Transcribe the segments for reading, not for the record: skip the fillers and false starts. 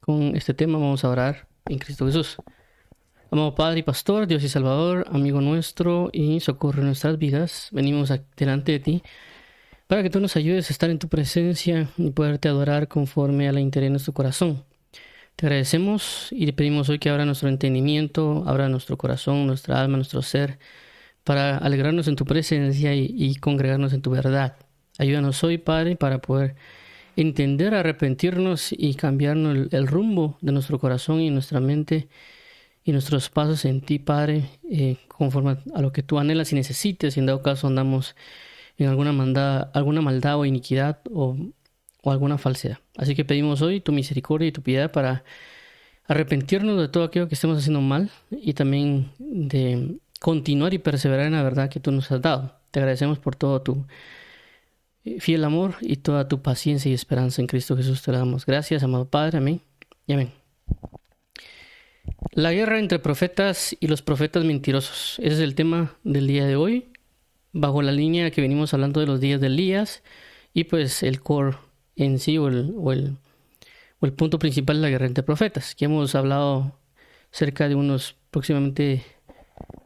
con este tema vamos a orar en Cristo Jesús. Amado Padre y Pastor, Dios y Salvador, amigo nuestro y socorro en nuestras vidas, venimos delante de ti para que tú nos ayudes a estar en tu presencia y poderte adorar conforme a la interés de nuestro corazón. Te agradecemos y te pedimos hoy que abra nuestro entendimiento, abra nuestro corazón, nuestra alma, nuestro ser, para alegrarnos en tu presencia y congregarnos en tu verdad. Ayúdanos hoy, Padre, para poder entender, arrepentirnos y cambiarnos el rumbo de nuestro corazón y nuestra mente y nuestros pasos en ti, Padre, conforme a lo que tú anhelas y necesites. Si en dado caso andamos en alguna maldad o iniquidad o alguna falsedad. Así que pedimos hoy tu misericordia y tu piedad para arrepentirnos de todo aquello que estemos haciendo mal y también de continuar y perseverar en la verdad que tú nos has dado. Te agradecemos por todo tu fiel amor y toda tu paciencia y esperanza en Cristo Jesús. Te damos gracias, amado Padre. Amén y amén. La guerra entre profetas y los profetas mentirosos. Ese es el tema del día de hoy, bajo la línea que venimos hablando de los días de Elías y pues el core en sí o el punto principal de la guerra entre profetas, que hemos hablado cerca de unos próximamente,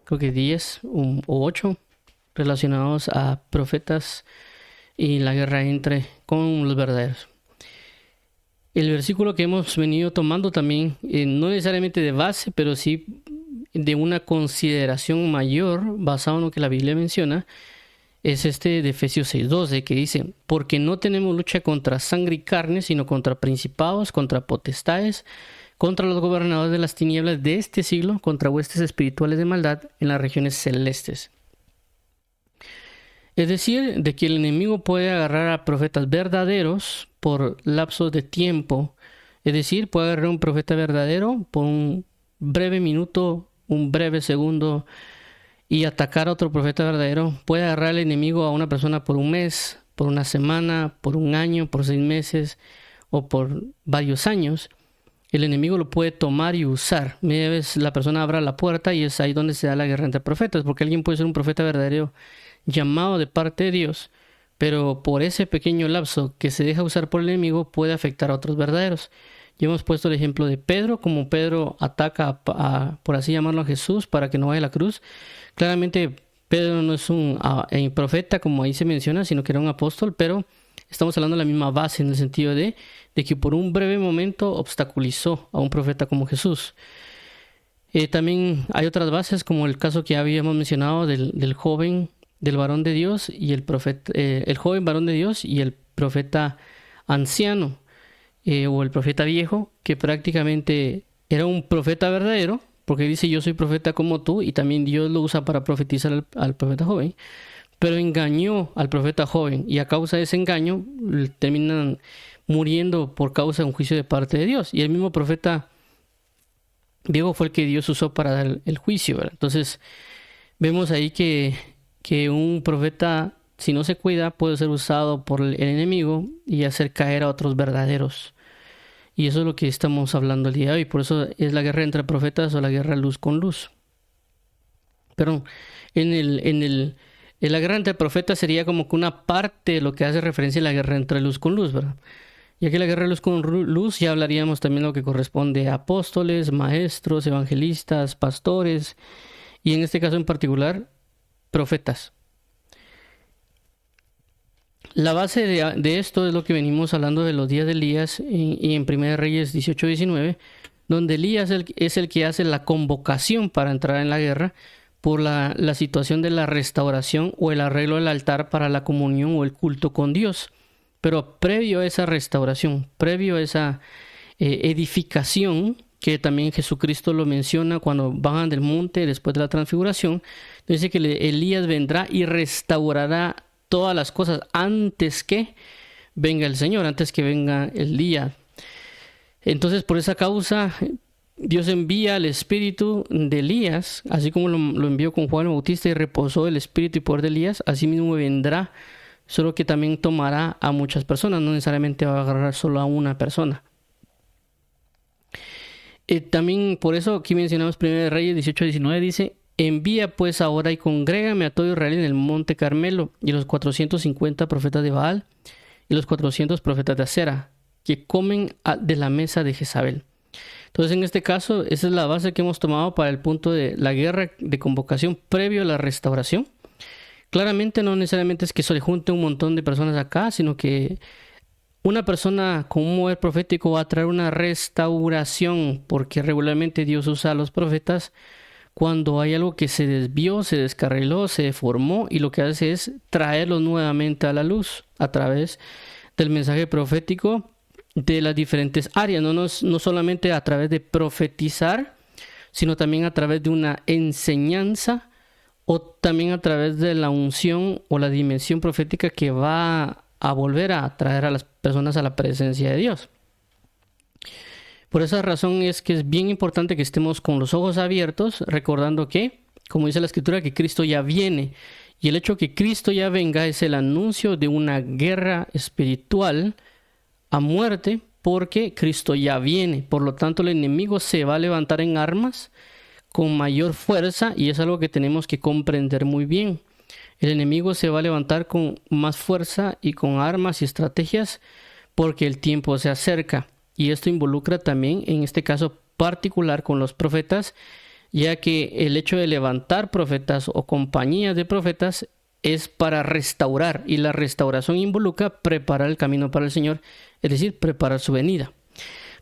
creo que 10 o 8 relacionados a profetas y la guerra con los verdaderos. El versículo que hemos venido tomando también, no necesariamente de base, pero sí de una consideración mayor basado en lo que la Biblia menciona, es este de Efesios 6:12, que dice: porque no tenemos lucha contra sangre y carne, sino contra principados, contra potestades, contra los gobernadores de las tinieblas de este siglo, contra huestes espirituales de maldad en las regiones celestes. Es decir, de que el enemigo puede agarrar a profetas verdaderos por lapsos de tiempo. Es decir, puede agarrar a un profeta verdadero por un breve minuto, un breve segundo, y atacar a otro profeta verdadero. Puede agarrar al enemigo a una persona por un mes, por una semana, por un año, por 6 meses o por varios años. El enemigo lo puede tomar y usar. Media vez la persona abra la puerta y es ahí donde se da la guerra entre profetas, porque alguien puede ser un profeta verdadero llamado de parte de Dios, pero por ese pequeño lapso que se deja usar por el enemigo puede afectar a otros verdaderos. Ya hemos puesto el ejemplo de Pedro, como Pedro ataca por así llamarlo, a Jesús para que no vaya a la cruz. Claramente Pedro no es un profeta como ahí se menciona, sino que era un apóstol, pero estamos hablando de la misma base en el sentido de que por un breve momento obstaculizó a un profeta como Jesús. También hay otras bases, como el caso que ya habíamos mencionado del joven, del varón de Dios y el profeta, el joven varón de Dios y el profeta anciano o el profeta viejo, que prácticamente era un profeta verdadero, porque dice: yo soy profeta como tú, y también Dios lo usa para profetizar al profeta joven, pero engañó al profeta joven y a causa de ese engaño terminan muriendo por causa de un juicio de parte de Dios, y el mismo profeta viejo fue el que Dios usó para dar el juicio, ¿verdad? Entonces vemos ahí que un profeta, si no se cuida, puede ser usado por el enemigo y hacer caer a otros verdaderos. Y eso es lo que estamos hablando el día de hoy. Por eso es la guerra entre profetas o la guerra luz con luz. Pero en la guerra entre profetas sería como que una parte de lo que hace referencia a la guerra entre luz con luz, ¿verdad? Y aquí la guerra luz con luz ya hablaríamos también de lo que corresponde a apóstoles, maestros, evangelistas, pastores y en este caso en particular profetas. La base de esto es lo que venimos hablando de los días de Elías y en 1 Reyes 18-19, donde Elías es el que hace la convocación para entrar en la guerra por la situación de la restauración o el arreglo del altar para la comunión o el culto con Dios. Pero previo a esa restauración, previo a esa edificación, que también Jesucristo lo menciona cuando bajan del monte después de la transfiguración, dice que Elías vendrá y restaurará todas las cosas antes que venga el Señor, antes que venga el día. Entonces, por esa causa, Dios envía el espíritu de Elías, así como lo envió con Juan el Bautista y reposó el espíritu y poder de Elías, así mismo vendrá, solo que también tomará a muchas personas, no necesariamente va a agarrar solo a una persona. También por eso aquí mencionamos 1 Reyes 18-19, dice: envía pues ahora y congrégame a todo Israel en el monte Carmelo, y los 450 profetas de Baal y los 400 profetas de Acera, que comen de la mesa de Jezabel. Entonces, en este caso, esa es la base que hemos tomado para el punto de la guerra de convocación previo a la restauración. Claramente no necesariamente es que se le junte un montón de personas acá, sino que una persona con un mover profético va a traer una restauración, porque regularmente Dios usa a los profetas cuando hay algo que se desvió, se descarriló, se deformó, y lo que hace es traerlo nuevamente a la luz a través del mensaje profético de las diferentes áreas, no solamente a través de profetizar, sino también a través de una enseñanza, o también a través de la unción o la dimensión profética que va a volver a traer a las personas a la presencia de Dios. Por esa razón es que es bien importante que estemos con los ojos abiertos, recordando que, como dice la Escritura, que Cristo ya viene. Y el hecho de que Cristo ya venga es el anuncio de una guerra espiritual a muerte, porque Cristo ya viene. Por lo tanto, el enemigo se va a levantar en armas con mayor fuerza, y es algo que tenemos que comprender muy bien. El enemigo se va a levantar con más fuerza y con armas y estrategias porque el tiempo se acerca. Y esto involucra también, en este caso particular, con los profetas, ya que el hecho de levantar profetas o compañías de profetas es para restaurar, y la restauración involucra preparar el camino para el Señor, es decir, preparar su venida.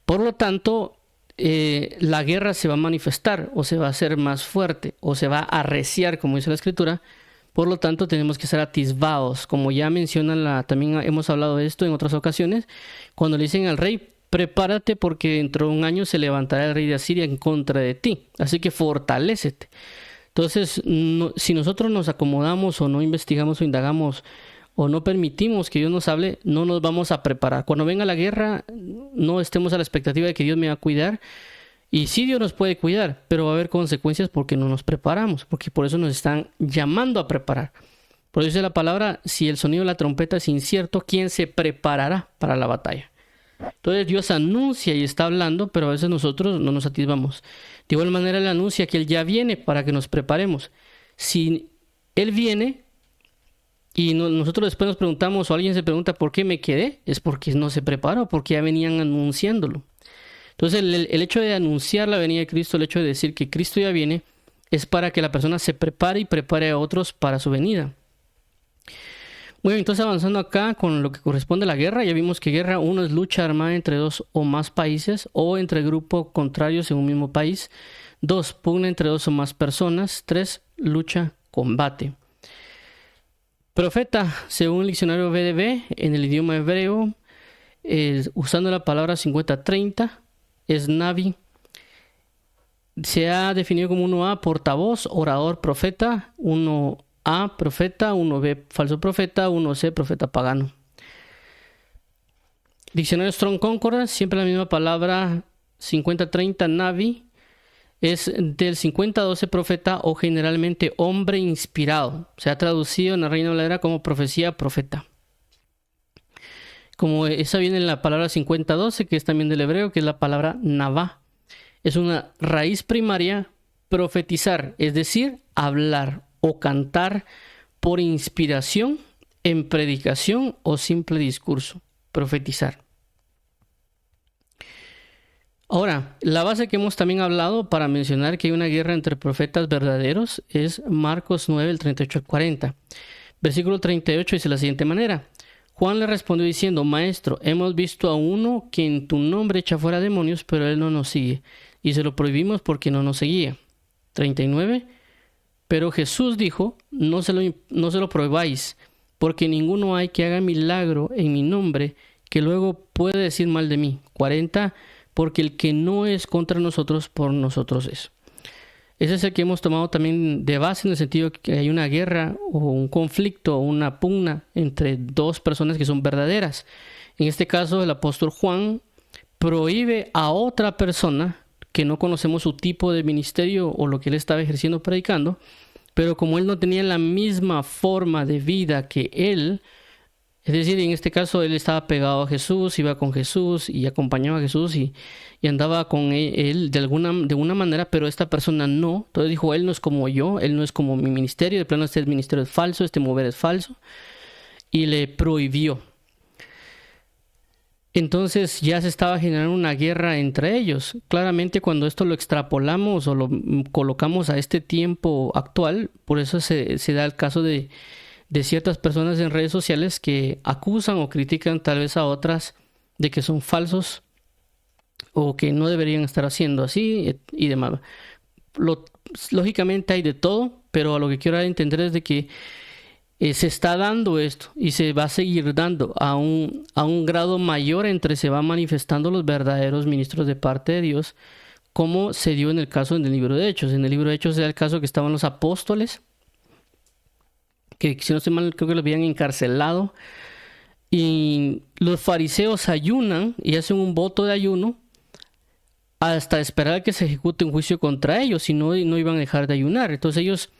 Por lo tanto, la guerra se va a manifestar, o se va a hacer más fuerte, o se va a arreciar, como dice la Escritura. Por lo tanto, tenemos que ser atisbados, como ya menciona también hemos hablado de esto en otras ocasiones, cuando le dicen al rey: prepárate, porque dentro de un año se levantará el rey de Asiria en contra de ti, así que fortalécete. Entonces, si nosotros nos acomodamos, o no investigamos o indagamos, o no permitimos que Dios nos hable, no nos vamos a preparar. Cuando venga la guerra, no estemos a la expectativa de que Dios me va a cuidar. Y sí, Dios nos puede cuidar, pero va a haber consecuencias porque no nos preparamos, porque por eso nos están llamando a preparar. Por eso dice la palabra: si el sonido de la trompeta es incierto, ¿quién se preparará para la batalla? Entonces Dios anuncia y está hablando, pero a veces nosotros no nos atisbamos. De igual manera, Él anuncia que Él ya viene para que nos preparemos. Si Él viene y nosotros después nos preguntamos, o alguien se pregunta ¿por qué me quedé?, es porque no se preparó, porque ya venían anunciándolo. Entonces el hecho de anunciar la venida de Cristo, el hecho de decir que Cristo ya viene, es para que la persona se prepare y prepare a otros para su venida. Bueno, entonces avanzando acá con lo que corresponde a la guerra, ya vimos que guerra 1 es lucha armada entre 2 o más países, o entre grupos contrarios en un mismo país. 2, pugna entre 2 o más personas. 3, lucha, combate. Profeta, según el diccionario BDB, en el idioma hebreo, usando la palabra 50-30, es Navi. Se ha definido como 1A, portavoz, orador, profeta. 1A, profeta. 1B, falso profeta. 1C, profeta pagano. Diccionario Strong Concordance, siempre la misma palabra 50-30, Navi. Es del 50-12, profeta, o generalmente hombre inspirado. Se ha traducido en la Reina Valera como profecía, profeta. Como esa viene en la palabra 50-12, que es también del hebreo, que es la palabra navá. Es una raíz primaria, profetizar, es decir, hablar o cantar por inspiración, en predicación o simple discurso. Profetizar. Ahora, la base que hemos también hablado para mencionar que hay una guerra entre profetas verdaderos es Marcos 9, el 38 al 40. Versículo 38 dice de la siguiente manera: Juan le respondió diciendo: Maestro, hemos visto a uno que en tu nombre echa fuera demonios, pero él no nos sigue, y se lo prohibimos porque no nos seguía. 39. Pero Jesús dijo: no se lo prohibáis, porque ninguno hay que haga milagro en mi nombre que luego puede decir mal de mí. 40. Porque el que no es contra nosotros, por nosotros es. Ese es el que hemos tomado también de base, en el sentido que hay una guerra o un conflicto o una pugna entre dos personas que son verdaderas. En este caso, el apóstol Juan prohíbe a otra persona, que no conocemos su tipo de ministerio o lo que él estaba ejerciendo predicando, pero como él no tenía la misma forma de vida que él, es decir, en este caso él estaba pegado a Jesús, iba con Jesús y acompañaba a Jesús y andaba con él de alguna manera, pero esta persona no. Entonces dijo: él no es como yo, él no es como mi ministerio, de plano este ministerio es falso, este mover es falso, y le prohibió. entonces ya se estaba generando una guerra entre ellos. Claramente cuando esto lo extrapolamos o lo colocamos a este tiempo actual, por eso se da el caso de ciertas personas en redes sociales que acusan o critican tal vez a otras de que son falsos o que no deberían estar haciendo así y demás. Lógicamente hay de todo, pero a lo que quiero entender es de que se está dando esto y se va a seguir dando a un grado mayor entre se van manifestando los verdaderos ministros de parte de Dios, como se dio en el caso del libro de Hechos. En el libro de Hechos era el caso que estaban los apóstoles, que si no estoy mal creo que los habían encarcelado, y los fariseos ayunan y hacen un voto de ayuno hasta esperar a que se ejecute un juicio contra ellos, si no, no iban a dejar de ayunar. Entonces ellos,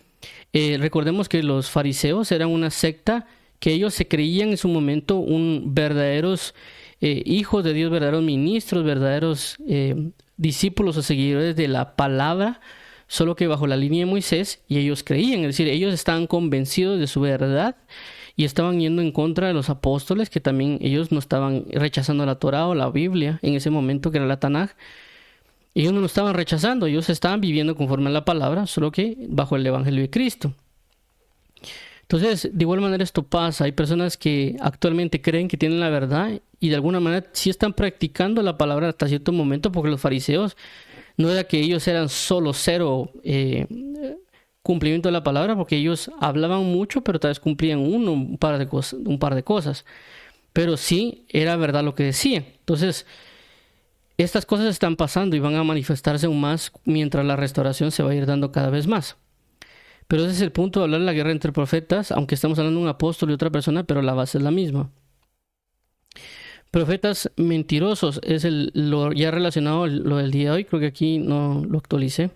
recordemos que los fariseos eran una secta que ellos se creían en su momento verdaderos hijos de Dios, verdaderos ministros, verdaderos discípulos o seguidores de la palabra, solo que bajo la línea de Moisés, y ellos creían, es decir, ellos estaban convencidos de su verdad y estaban yendo en contra de los apóstoles, que también ellos no estaban rechazando la Torá o la Biblia en ese momento, que era la Tanaj. Ellos no lo estaban rechazando, ellos estaban viviendo conforme a la palabra, solo que bajo el Evangelio de Cristo. Entonces, de igual manera esto pasa. Hay personas que actualmente creen que tienen la verdad y de alguna manera sí están practicando la palabra hasta cierto momento, porque los fariseos no era que ellos eran solo cero cumplimiento de la palabra, porque ellos hablaban mucho, pero tal vez cumplían un par de cosas. Pero sí era verdad lo que decían. Entonces, estas cosas están pasando y van a manifestarse aún más mientras la restauración se va a ir dando cada vez más. Pero ese es el punto de hablar de la guerra entre profetas, aunque estamos hablando de un apóstol y otra persona, pero la base es la misma. Profetas mentirosos es lo ya relacionado lo del día de hoy, creo que aquí no lo actualicé.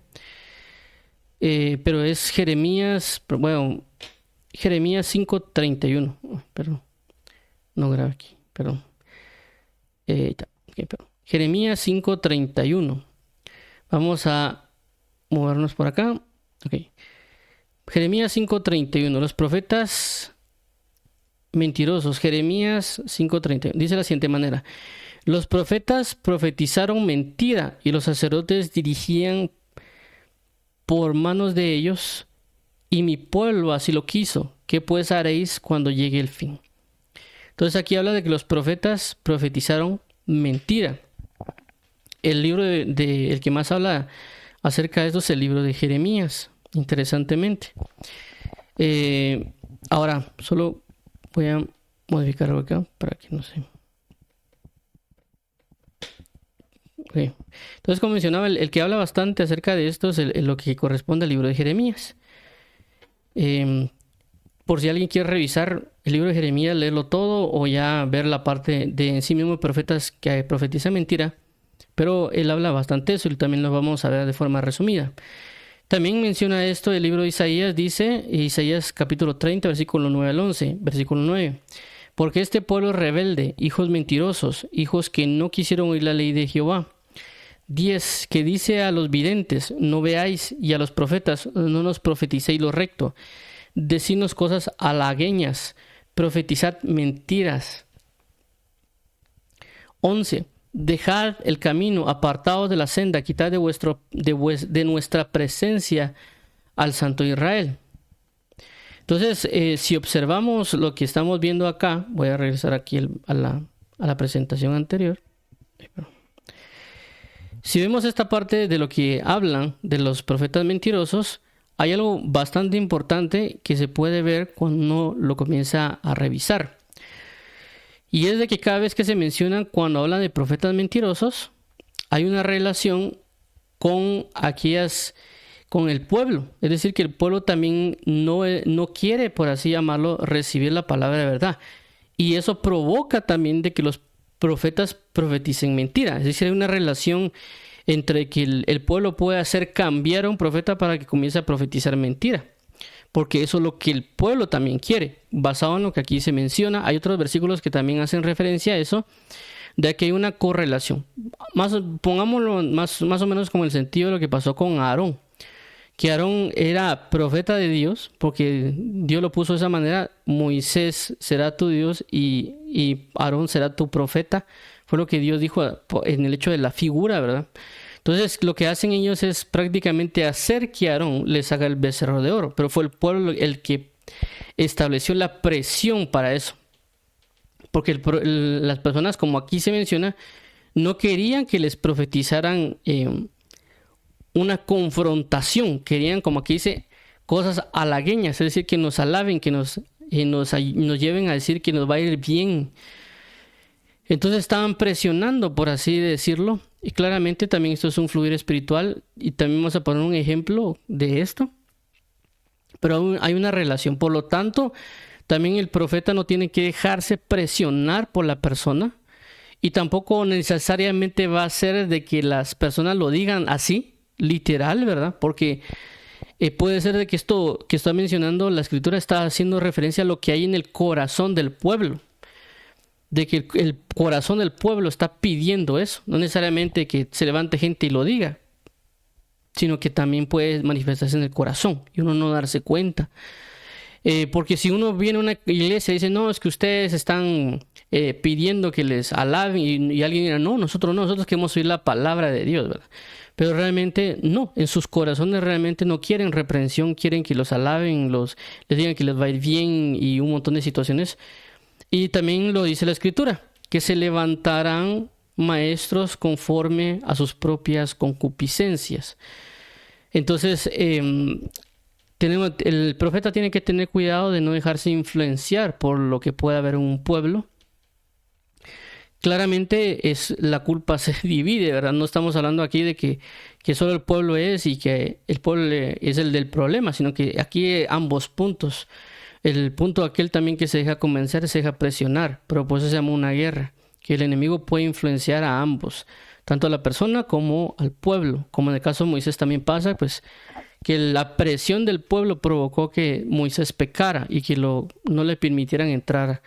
Pero es Jeremías 5:31. Perdón, no grabé aquí, perdón. Perdón. Jeremías 5:31. Vamos a movernos por acá. Okay. Jeremías 5:31. Los profetas mentirosos. Jeremías 5:31. Dice de la siguiente manera: los profetas profetizaron mentira y los sacerdotes dirigían por manos de ellos, y mi pueblo así lo quiso. ¿Qué pues haréis cuando llegue el fin? Entonces aquí habla de que los profetas profetizaron mentira. El libro el que más habla acerca de esto es el libro de Jeremías, interesantemente. Ahora, solo voy a modificar algo acá para que no sé. Okay. Entonces, como mencionaba, el que habla bastante acerca de esto es lo que corresponde al libro de Jeremías. Por si alguien quiere revisar el libro de Jeremías, leerlo todo o ya ver la parte de en sí mismo profetas que profetizan mentira. Pero él habla bastante de eso y también lo vamos a ver de forma resumida. También menciona esto el libro de Isaías, dice Isaías capítulo 30, versículo 9 al 11, versículo 9. Porque este pueblo rebelde, hijos mentirosos, hijos que no quisieron oír la ley de Jehová. 10. Que dice a los videntes, no veáis, y a los profetas, no nos profeticéis lo recto. Decidnos cosas halagüeñas, profetizad mentiras. 11. Dejad el camino, apartados de la senda, quitad de nuestra presencia al Santo Israel. Entonces, si observamos lo que estamos viendo acá, voy a regresar aquí a la presentación anterior. Si vemos esta parte de lo que hablan de los profetas mentirosos, hay algo bastante importante que se puede ver cuando uno lo comienza a revisar. Y es de que cada vez que se mencionan cuando hablan de profetas mentirosos, hay una relación con el pueblo. Es decir, que el pueblo también no quiere, por así llamarlo, recibir la palabra de verdad. Y eso provoca también de que los profetas profeticen mentira. Es decir, hay una relación entre que el pueblo puede hacer cambiar a un profeta para que comience a profetizar mentira. Porque eso es lo que el pueblo también quiere, basado en lo que aquí se menciona. Hay otros versículos que también hacen referencia a eso, de que hay una correlación. Pongámoslo más o menos como el sentido de lo que pasó con Aarón. Que Aarón era profeta de Dios, porque Dios lo puso de esa manera: Moisés será tu Dios y Aarón será tu profeta, Fue lo que Dios dijo en el hecho de la figura, ¿verdad? Entonces lo que hacen ellos es prácticamente hacer que Aarón les haga el becerro de oro, pero fue el pueblo el que estableció la presión para eso. Porque las personas, como aquí se menciona, no querían que les profetizaran una confrontación, querían, como aquí dice, cosas halagueñas, es decir, que nos alaben, que nos lleven a decir que nos va a ir bien. Entonces estaban presionando, por así decirlo, y claramente también esto es un fluir espiritual, y también vamos a poner un ejemplo de esto, pero hay una relación. Por lo tanto, también el profeta no tiene que dejarse presionar por la persona, y tampoco necesariamente va a ser de que las personas lo digan así, literal, ¿verdad? Porque puede ser de que esto que está mencionando la escritura está haciendo referencia a lo que hay en el corazón del pueblo, de que el corazón del pueblo está pidiendo eso, no necesariamente que se levante gente y lo diga, sino que también puede manifestarse en el corazón y uno no darse cuenta. Porque si uno viene a una iglesia y dice, no, es que ustedes están pidiendo que les alaben, y alguien dirá, no, nosotros queremos oír la palabra de Dios, ¿verdad? Pero realmente no, en sus corazones realmente no quieren reprensión, quieren que los alaben, les digan que les va a ir bien y un montón de situaciones. Y también lo dice la escritura, que se levantarán maestros conforme a sus propias concupiscencias. Entonces, el profeta tiene que tener cuidado de no dejarse influenciar por lo que pueda haber en un pueblo. Claramente la culpa se divide, ¿verdad? No estamos hablando aquí de que solo el pueblo es y que el pueblo es el del problema, sino que aquí ambos puntos. El punto aquel también que se deja convencer, se deja presionar, pero por eso se llama una guerra, que el enemigo puede influenciar a ambos, tanto a la persona como al pueblo. Como en el caso de Moisés también pasa, pues que la presión del pueblo provocó que Moisés pecara y que no le permitieran entrar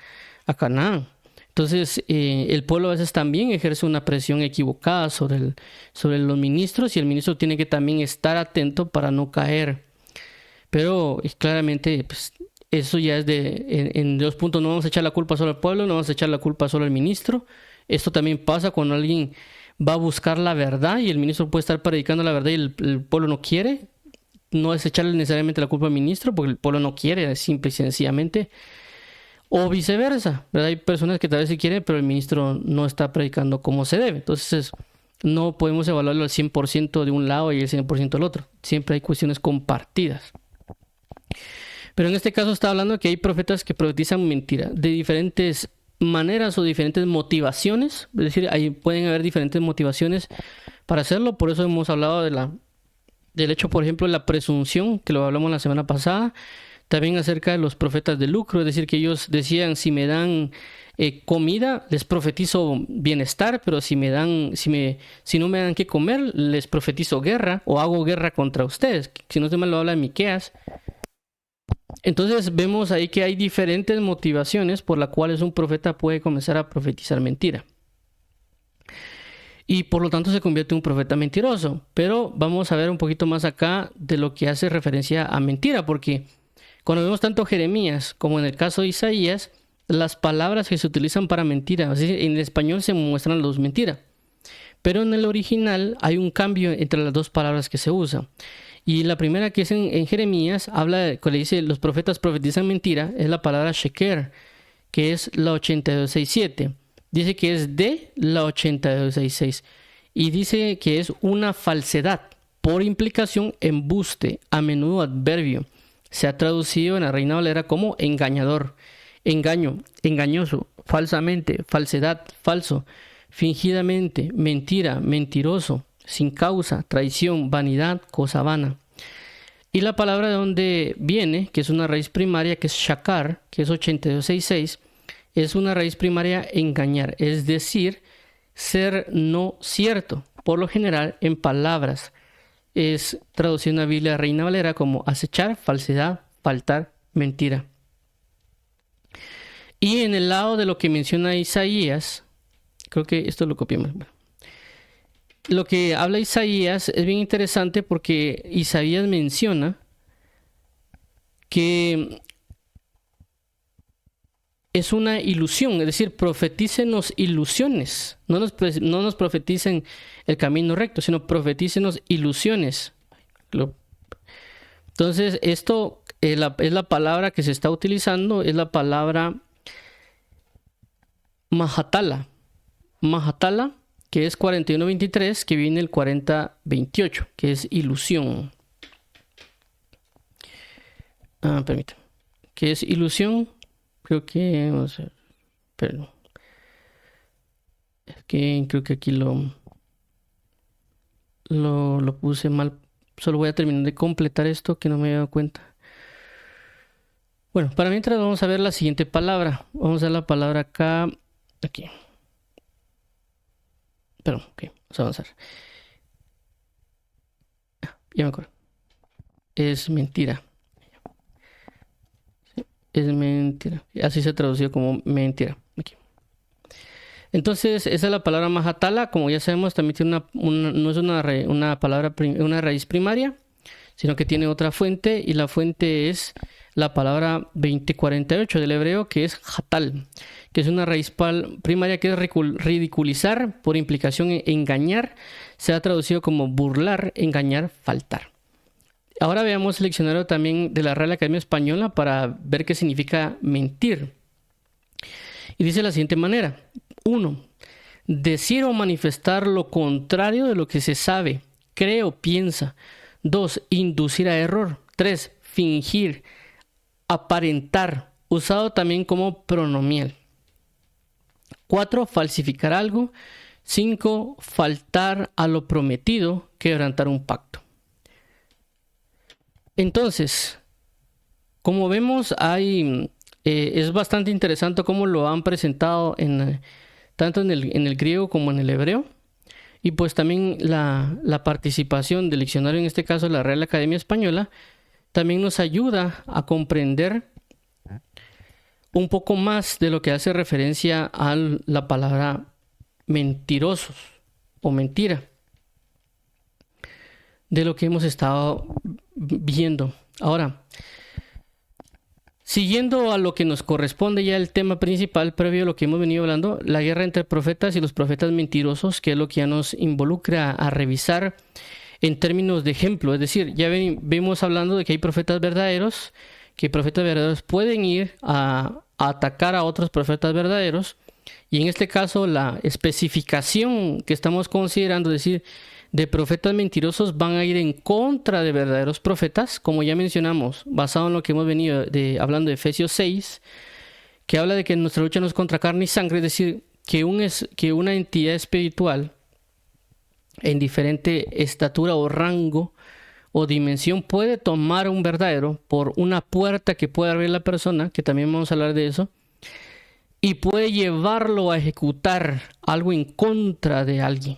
a Canaán. Entonces el pueblo a veces también ejerce una presión equivocada sobre los ministros, y el ministro tiene que también estar atento para no caer. Pero claramente pues, eso ya es en 2 puntos. No vamos a echar la culpa solo al pueblo, no vamos a echar la culpa solo al ministro. Esto también pasa cuando alguien va a buscar la verdad y el ministro puede estar predicando la verdad y el pueblo no quiere. No es echarle necesariamente la culpa al ministro porque el pueblo no quiere, simple y sencillamente. O viceversa, ¿verdad? Hay personas que tal vez sí quieren, pero el ministro no está predicando como se debe. Entonces no podemos evaluarlo al 100% de un lado y el 100% del otro. Siempre hay cuestiones compartidas. Pero en este caso está hablando que hay profetas que profetizan mentira de diferentes maneras o diferentes motivaciones. Es decir, ahí pueden haber diferentes motivaciones para hacerlo. Por eso hemos hablado del hecho, por ejemplo, de la presunción, que lo hablamos la semana pasada. También acerca de los profetas de lucro, es decir, que ellos decían, si me dan comida, les profetizo bienestar, pero si no me dan qué comer, les profetizo guerra o hago guerra contra ustedes. Si no se me lo habla en Miqueas. Entonces vemos ahí que hay diferentes motivaciones por las cuales un profeta puede comenzar a profetizar mentira. Y por lo tanto se convierte en un profeta mentiroso. Pero vamos a ver un poquito más acá de lo que hace referencia a mentira, porque cuando vemos tanto Jeremías como en el caso de Isaías, las palabras que se utilizan para mentira, así en español se muestran las dos mentiras, pero en el original hay un cambio entre las dos palabras que se usan. Y la primera que es en Jeremías, habla, cuando dice los profetas profetizan mentira, es la palabra sheker, que es la 8267. Dice que es de la 8266 y dice que es una falsedad, por implicación embuste, a menudo adverbio. Se ha traducido en la Reina Valera como engañador, engaño, engañoso, falsamente, falsedad, falso, fingidamente, mentira, mentiroso, sin causa, traición, vanidad, cosa vana. Y la palabra de donde viene, que es una raíz primaria, que es shakar, que es 8266, es una raíz primaria engañar, es decir, ser no cierto. Por lo general, en palabras, es traducido en la Biblia Reina Valera como acechar, falsedad, faltar, mentira. Y en el lado de lo que menciona Isaías, creo que esto lo copiamos. Bueno, lo que habla Isaías es bien interesante porque Isaías menciona que es una ilusión, es decir, profetícenos ilusiones. No nos profeticen el camino recto, sino profetícenos ilusiones. Entonces, esto es la palabra que se está utilizando, es la palabra Mahatala. Mahatala, que es 41:23, que viene el 40:28, que es ilusión. Permítame. ¿Qué es ilusión? Creo que... Vamos a ver, perdón. Es que creo que aquí lo puse mal. Solo voy a terminar de completar esto que no me había dado cuenta. Bueno, para mientras vamos a ver la siguiente palabra. Vamos a ver la palabra acá. Aquí. Perdón, ok. Vamos a avanzar. Ya me acuerdo. Es mentira. Es mentira. Así se tradució como mentira. Aquí. Entonces, esa es la palabra Mahatala. Como ya sabemos, también tiene no es una palabra, una raíz primaria, sino que tiene otra fuente, y la fuente es la palabra 2048 del hebreo, que es Hatal, que es una raíz primaria que es ridiculizar, por implicación engañar. Se ha traducido como burlar, engañar, faltar. Ahora veamos el diccionario también de la Real Academia Española para ver qué significa mentir. Y dice de la siguiente manera: 1. Decir o manifestar lo contrario de lo que se sabe, cree o piensa. 2. Inducir a error. 3. Fingir, aparentar, usado también como pronomial. 4. Falsificar algo. 5. Faltar a lo prometido, quebrantar un pacto. Entonces, como vemos, es bastante interesante cómo lo han presentado tanto en el griego como en el hebreo. Y pues también la participación del diccionario, en este caso la Real Academia Española, también nos ayuda a comprender un poco más de lo que hace referencia a la palabra mentirosos o mentira, de lo que hemos estado viendo. Ahora, siguiendo a lo que nos corresponde ya el tema principal previo a lo que hemos venido hablando, la guerra entre profetas y los profetas mentirosos, que es lo que ya nos involucra a revisar en términos de ejemplo. Es decir, ya vemos hablando de que hay profetas verdaderos, que profetas verdaderos pueden ir a atacar a otros profetas verdaderos, y en este caso la especificación que estamos considerando, es decir, de profetas mentirosos, van a ir en contra de verdaderos profetas, como ya mencionamos, basado en lo que hemos venido hablando de Efesios 6, que habla de que nuestra lucha no es contra carne y sangre, es decir, que una entidad espiritual en diferente estatura o rango o dimensión puede tomar a un verdadero por una puerta que puede abrir la persona, que también vamos a hablar de eso, y puede llevarlo a ejecutar algo en contra de alguien.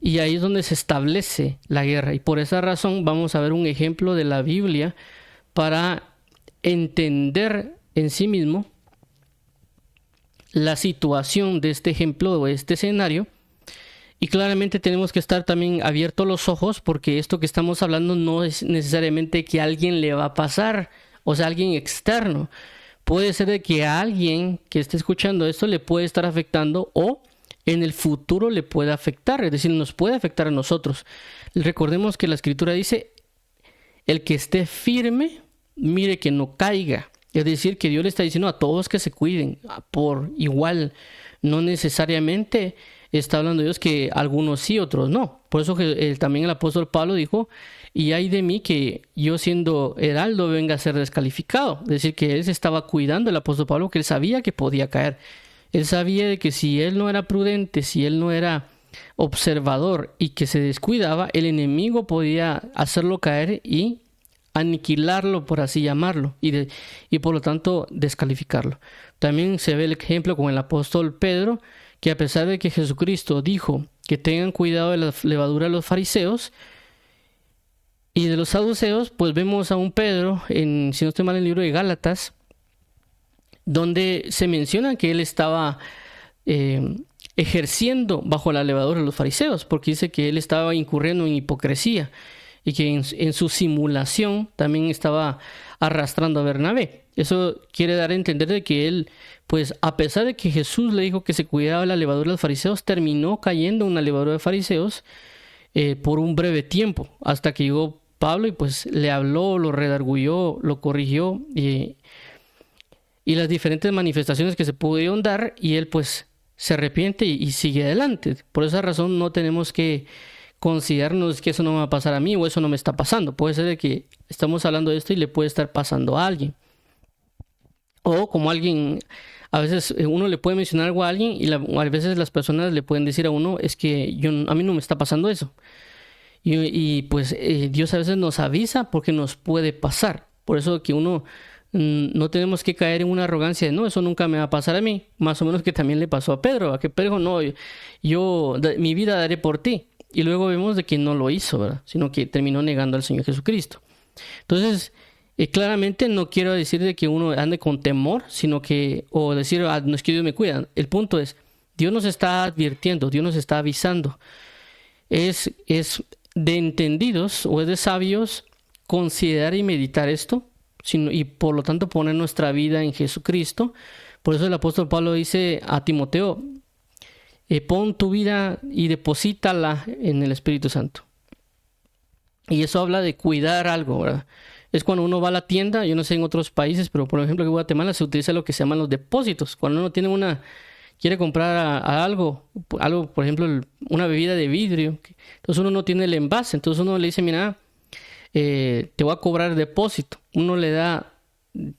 Y ahí es donde se establece la guerra. Y por esa razón vamos a ver un ejemplo de la Biblia para entender en sí mismo la situación de este ejemplo o este escenario. Y claramente tenemos que estar también abiertos los ojos, porque esto que estamos hablando no es necesariamente que a alguien le va a pasar, o sea, alguien externo. Puede ser de que a alguien que esté escuchando esto le puede estar afectando, o en el futuro le puede afectar, es decir, nos puede afectar a nosotros. Recordemos que la Escritura dice: el que esté firme, mire que no caiga. Es decir, que Dios le está diciendo a todos que se cuiden por igual. No necesariamente está hablando Dios que algunos sí, otros no. Por eso que también el apóstol Pablo dijo: y ay de mí que yo, siendo heraldo, venga a ser descalificado. Es decir, que él se estaba cuidando, el apóstol Pablo, que él sabía que podía caer. Él sabía de que si él no era prudente, si él no era observador y que se descuidaba, el enemigo podía hacerlo caer y aniquilarlo, por así llamarlo, y por lo tanto descalificarlo. También se ve el ejemplo con el apóstol Pedro, que a pesar de que Jesucristo dijo que tengan cuidado de la levadura de los fariseos y de los saduceos, pues vemos a un Pedro, si no estoy mal, en el libro de Gálatas, donde se menciona que él estaba ejerciendo bajo la levadura de los fariseos, porque dice que él estaba incurriendo en hipocresía. y que en su simulación también estaba arrastrando a Bernabé. Eso quiere dar a entender de que él, pues a pesar de que Jesús le dijo que se cuidaba de la levadura de los fariseos, terminó cayendo en una levadura de fariseos por un breve tiempo, hasta que llegó Pablo y pues le habló, lo redarguyó, lo corrigió y las diferentes manifestaciones que se pudieron dar, y él pues se arrepiente y sigue adelante. Por esa razón no tenemos que considerarnos que eso no me va a pasar a mí o eso no me está pasando. Puede ser de que estamos hablando de esto y le puede estar pasando a alguien. O como alguien, a veces uno le puede mencionar algo a alguien y a veces las personas le pueden decir a uno, es que a mí no me está pasando eso. Y pues Dios a veces nos avisa porque nos puede pasar. Por eso que uno no tenemos que caer en una arrogancia de no, eso nunca me va a pasar a mí. Más o menos que también le pasó a Pedro. A que Pedro no, mi vida daré por ti. Y luego vemos de que no lo hizo, ¿verdad? Sino que terminó negando al Señor Jesucristo. Entonces, claramente no quiero decir de que uno ande con temor, sino que, o decir, no es que Dios me cuida. El punto es, Dios nos está advirtiendo, Dios nos está avisando. Es de entendidos o es de sabios considerar y meditar esto, y por lo tanto poner nuestra vida en Jesucristo. Por eso el apóstol Pablo dice a Timoteo, pon tu vida y deposítala en el Espíritu Santo. Y eso habla de cuidar algo, ¿verdad? Es cuando uno va a la tienda, yo no sé en otros países, pero por ejemplo en Guatemala se utiliza lo que se llaman los depósitos. Cuando uno quiere comprar algo, por ejemplo, una bebida de vidrio, entonces uno no tiene el envase, entonces uno le dice, mira, te voy a cobrar depósito. Uno le da,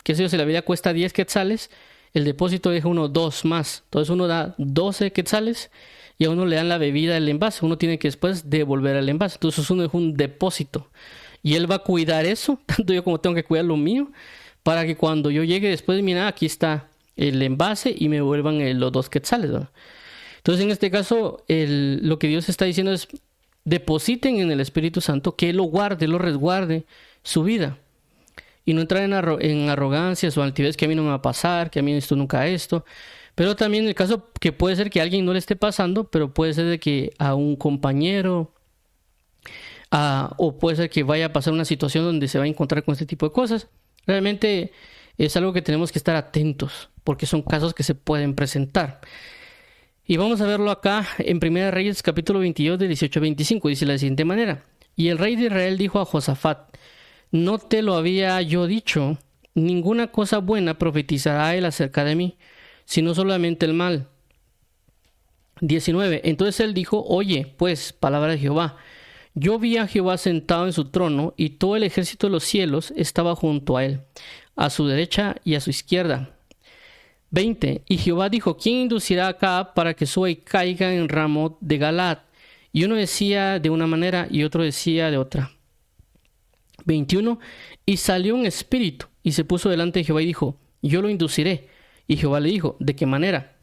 qué sé yo, si la bebida cuesta 10 quetzales, el depósito deja uno 2 más. Entonces uno da 12 quetzales y a uno le dan la bebida del envase. Uno tiene que después devolver el envase. Entonces uno deja un depósito. Y él va a cuidar eso, tanto yo como tengo que cuidar lo mío, para que cuando yo llegue después, mira, aquí está el envase y me vuelvan los 2 quetzales, ¿verdad? Entonces en este caso, lo que Dios está diciendo es, depositen en el Espíritu Santo, que Él lo guarde, lo resguarde su vida. Y no entrar en arrogancias o altivez, que a mí no me va a pasar, que a mí esto nunca esto. Pero también el caso que puede ser que a alguien no le esté pasando, pero puede ser de que a un compañero, o puede ser que vaya a pasar una situación donde se va a encontrar con este tipo de cosas. Realmente es algo que tenemos que estar atentos, porque son casos que se pueden presentar. Y vamos a verlo acá en 1 Reyes capítulo 22 de 18 a 25. Dice de la siguiente manera: y el rey de Israel dijo a Josafat, ¿no te lo había yo dicho? Ninguna cosa buena profetizará él acerca de mí, sino solamente el mal. 19. Entonces él dijo, oye, pues, palabra de Jehová. Yo vi a Jehová sentado en su trono, y todo el ejército de los cielos estaba junto a él, a su derecha y a su izquierda. 20. Y Jehová dijo, ¿quién inducirá a Acab para que suba y caiga en Ramot de Galaad? Y uno decía de una manera y otro decía de otra. 21. Y salió un espíritu y se puso delante de Jehová y dijo, yo lo induciré. Y Jehová le dijo, ¿de qué manera?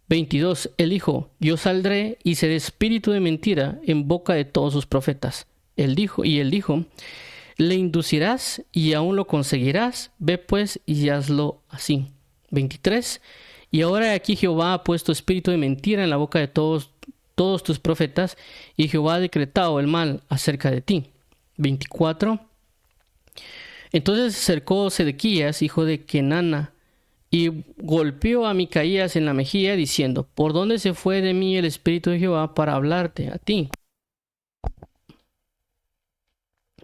22. Él dijo, yo saldré y seré espíritu de mentira en boca de todos sus profetas. Él dijo, le inducirás y aún lo conseguirás. Ve pues y hazlo así. 23. Y ahora aquí Jehová ha puesto espíritu de mentira en la boca de todos tus profetas, y Jehová ha decretado el mal acerca de ti. 24. Entonces se acercó Sedequías, hijo de Kenana, y golpeó a Micaías en la mejilla, diciendo, ¿por dónde se fue de mí el espíritu de Jehová para hablarte a ti?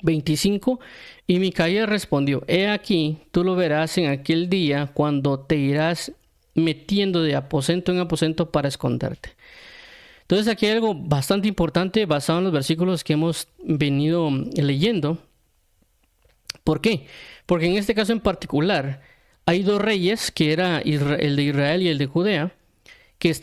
25. Y Micaías respondió, he aquí, tú lo verás en aquel día, cuando te irás metiendo de aposento en aposento para esconderte. Entonces aquí hay algo bastante importante basado en los versículos que hemos venido leyendo. ¿Por qué? Porque en este caso en particular hay 2 reyes, que era el de Israel y el de Judea, que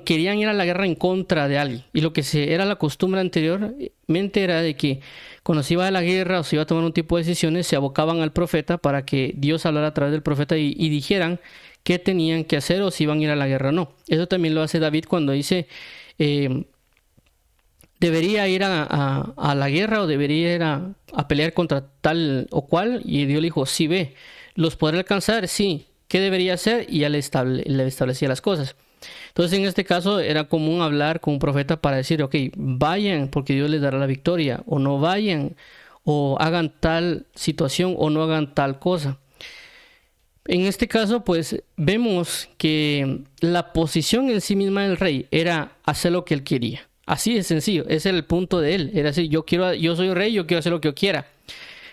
querían ir a la guerra en contra de alguien. Y lo que era la costumbre anteriormente era de que cuando se iba a la guerra o se iba a tomar un tipo de decisiones, se abocaban al profeta para que Dios hablara a través del profeta y dijeran qué tenían que hacer o si iban a ir a la guerra o no. Eso también lo hace David cuando dice, debería ir a la guerra o debería ir a pelear contra tal o cual. Y Dios le dijo, sí, ve, ¿los podré alcanzar? Sí. ¿Qué debería hacer? Y ya le establecía las cosas. Entonces en este caso era común hablar con un profeta para decir, ok, vayan porque Dios les dará la victoria, o no vayan, o hagan tal situación o no hagan tal cosa. En este caso, pues vemos que la posición en sí misma del rey era hacer lo que él quería. Así de sencillo, ese era el punto de él. Era decir, yo soy rey, yo quiero hacer lo que yo quiera.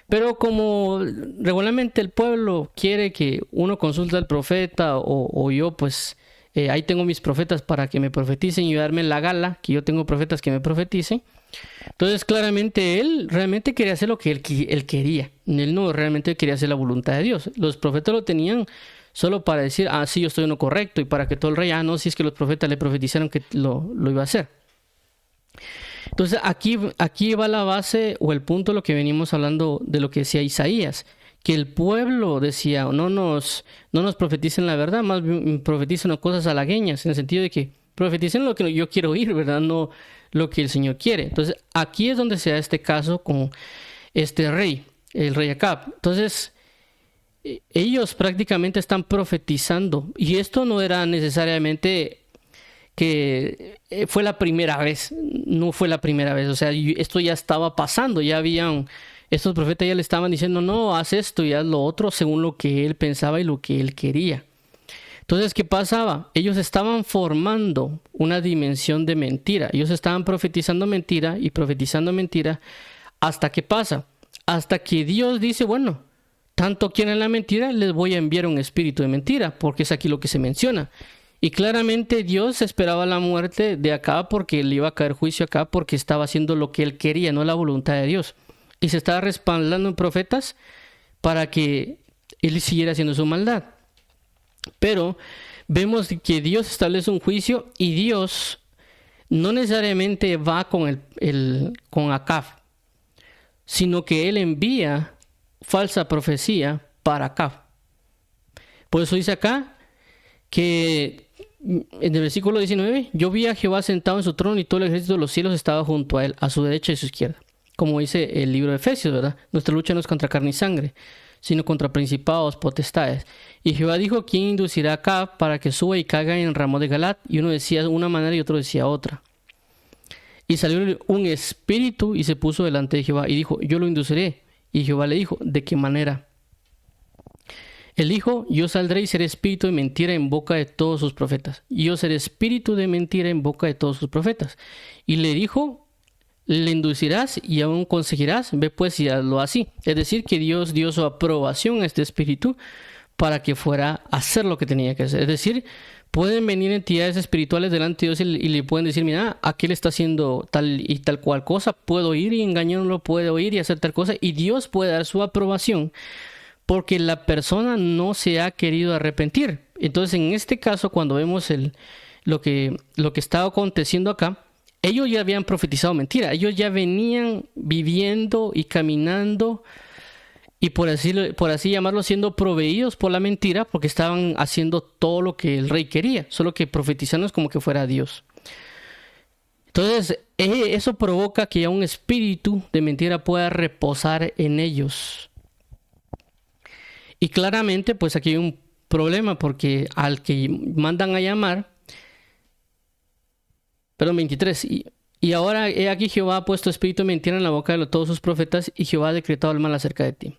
Pero como regularmente el pueblo quiere que uno consulte al profeta o yo, pues ahí tengo mis profetas para que me profeticen y darme la gala, que yo tengo profetas que me profeticen. Entonces claramente él realmente quería hacer lo que él quería. Él no realmente quería hacer la voluntad de Dios. Los profetas lo tenían solo para decir, ah, sí, yo estoy en lo correcto. Y para que todo el rey, ah, no, si es que los profetas le profetizaron que lo iba a hacer. Entonces aquí va la base o el punto de lo que venimos hablando de lo que decía Isaías. Que el pueblo decía, no nos profeticen la verdad, más bien profeticen cosas halagüeñas. En el sentido de que profeticen lo que yo quiero oír, ¿verdad? No lo que el Señor quiere. Entonces, aquí es donde se da este caso con este rey, el rey Acab. Entonces, ellos prácticamente están profetizando. Y esto no era necesariamente que fue la primera vez. No fue la primera vez. O sea, esto ya estaba pasando. Ya habían... Estos profetas ya le estaban diciendo, no, haz esto y haz lo otro según lo que él pensaba y lo que él quería. Entonces, ¿qué pasaba? Ellos estaban formando una dimensión de mentira. Ellos estaban profetizando mentira y profetizando mentira. ¿Hasta qué pasa? Hasta que Dios dice, bueno, tanto quieren la mentira, les voy a enviar un espíritu de mentira, porque es aquí lo que se menciona. Y claramente Dios esperaba la muerte de Acab porque le iba a caer juicio a Acab porque estaba haciendo lo que él quería, no la voluntad de Dios. Y se estaba respaldando en profetas para que él siguiera haciendo su maldad. Pero vemos que Dios establece un juicio y Dios no necesariamente va con Acab, sino que él envía falsa profecía para Acab. Por eso dice acá que en el versículo 19, yo vi a Jehová sentado en su trono y todo el ejército de los cielos estaba junto a él, a su derecha y a su izquierda. Como dice el libro de Efesios, ¿verdad? Nuestra lucha no es contra carne y sangre, sino contra principados, potestades. Y Jehová dijo, ¿quién inducirá a Acab para que suba y caiga en Ramón de Galat? Y uno decía una manera y otro decía otra. Y salió un espíritu y se puso delante de Jehová y dijo, yo lo induciré. Y Jehová le dijo, ¿de qué manera? Él dijo, yo saldré y seré espíritu de mentira en boca de todos sus profetas. Y yo seré espíritu de mentira en boca de todos sus profetas. Y le dijo, le inducirás y aún conseguirás, ve pues y hazlo así. Es decir, que Dios dio su aprobación a este espíritu para que fuera a hacer lo que tenía que hacer. Es decir, pueden venir entidades espirituales delante de Dios y le pueden decir, mira, aquel está haciendo tal y tal cual cosa, puedo ir y engañarlo, puedo ir y hacer tal cosa, y Dios puede dar su aprobación porque la persona no se ha querido arrepentir. Entonces, en este caso, cuando vemos lo que estaba aconteciendo acá, ellos ya habían profetizado mentira. Ellos ya venían viviendo y caminando y por así llamarlo, siendo proveídos por la mentira porque estaban haciendo todo lo que el rey quería, solo que profetizando es como que fuera Dios. Entonces, eso provoca que ya un espíritu de mentira pueda reposar en ellos. Y claramente, pues aquí hay un problema porque al que mandan a llamar, perdón, 23. Y ahora he aquí Jehová ha puesto espíritu de mentira en la boca de todos sus profetas y Jehová ha decretado el mal acerca de ti.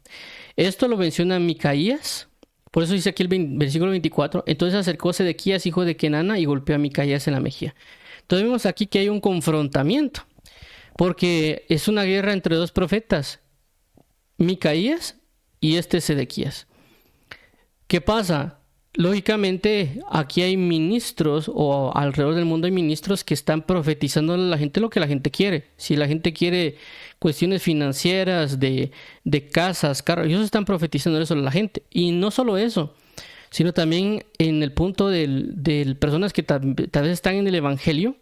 Esto lo menciona Micaías. Por eso dice aquí el versículo 24. Entonces acercóse Sedequías, hijo de Kenana, y golpeó a Micaías en la mejilla. Entonces vemos aquí que hay un confrontamiento. Porque es una guerra entre dos profetas. Micaías y Sedequías. ¿Qué pasa? Lógicamente, aquí hay ministros, o alrededor del mundo hay ministros que están profetizando a la gente lo que la gente quiere. Si la gente quiere cuestiones financieras, de casas, carros, ellos están profetizando eso a la gente. Y no solo eso, sino también en el punto de personas que tal vez están en el evangelio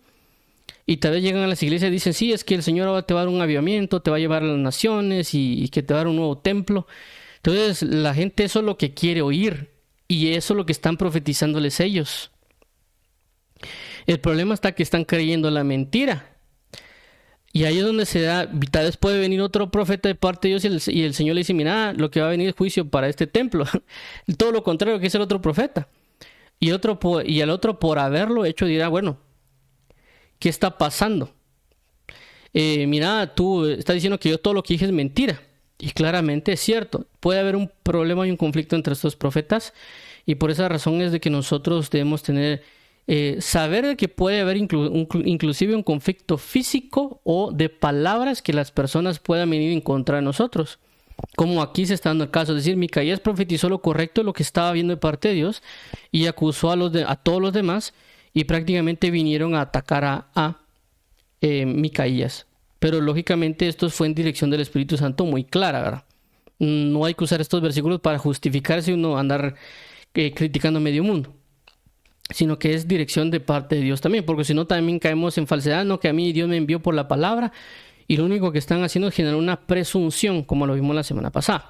y tal vez llegan a las iglesias y dicen, sí, es que el Señor te va a dar un avivamiento, te va a llevar a las naciones y que te va a dar un nuevo templo. Entonces, la gente eso es lo que quiere oír. Y eso es lo que están profetizándoles ellos. El problema está que están creyendo la mentira. Y ahí es donde se da, tal vez puede venir otro profeta de parte de Dios y el Señor le dice, mira, lo que va a venir es juicio para este templo. Todo lo contrario que es el otro profeta. y el otro por haberlo hecho dirá, bueno, ¿qué está pasando? Mira, tú estás diciendo que yo todo lo que dije es mentira. Y claramente es cierto. Puede haber un problema y un conflicto entre estos profetas. Y por esa razón es de que nosotros debemos tener, saber de que puede haber inclusive un conflicto físico o de palabras que las personas puedan venir en contra de nosotros. Como aquí se está dando el caso. Es decir, Micaías profetizó lo correcto, lo que estaba viendo de parte de Dios, y acusó a todos los demás, y prácticamente vinieron a atacar a Micaías. Pero lógicamente esto fue en dirección del Espíritu Santo muy clara, ¿verdad? No hay que usar estos versículos para justificarse uno andar criticando a medio mundo, sino que es dirección de parte de Dios también, porque si no también caemos en falsedad, no que a mí Dios me envió por la palabra, y lo único que están haciendo es generar una presunción, como lo vimos la semana pasada.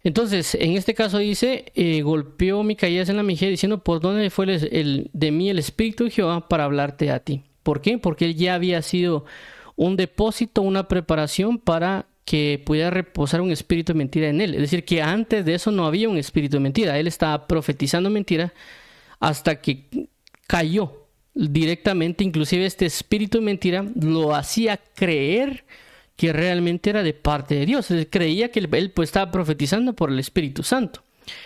Entonces, en este caso dice, golpeó Micaías en la mejilla diciendo, ¿por dónde fue de mí el Espíritu de Jehová para hablarte a ti? ¿Por qué? Porque él ya había sido un depósito, una preparación para que pudiera reposar un espíritu de mentira en él. Es decir, que antes de eso no había un espíritu de mentira. Él estaba profetizando mentira hasta que cayó directamente. Inclusive este espíritu de mentira lo hacía creer que realmente era de parte de Dios. Él creía que él pues estaba profetizando por el Espíritu Santo.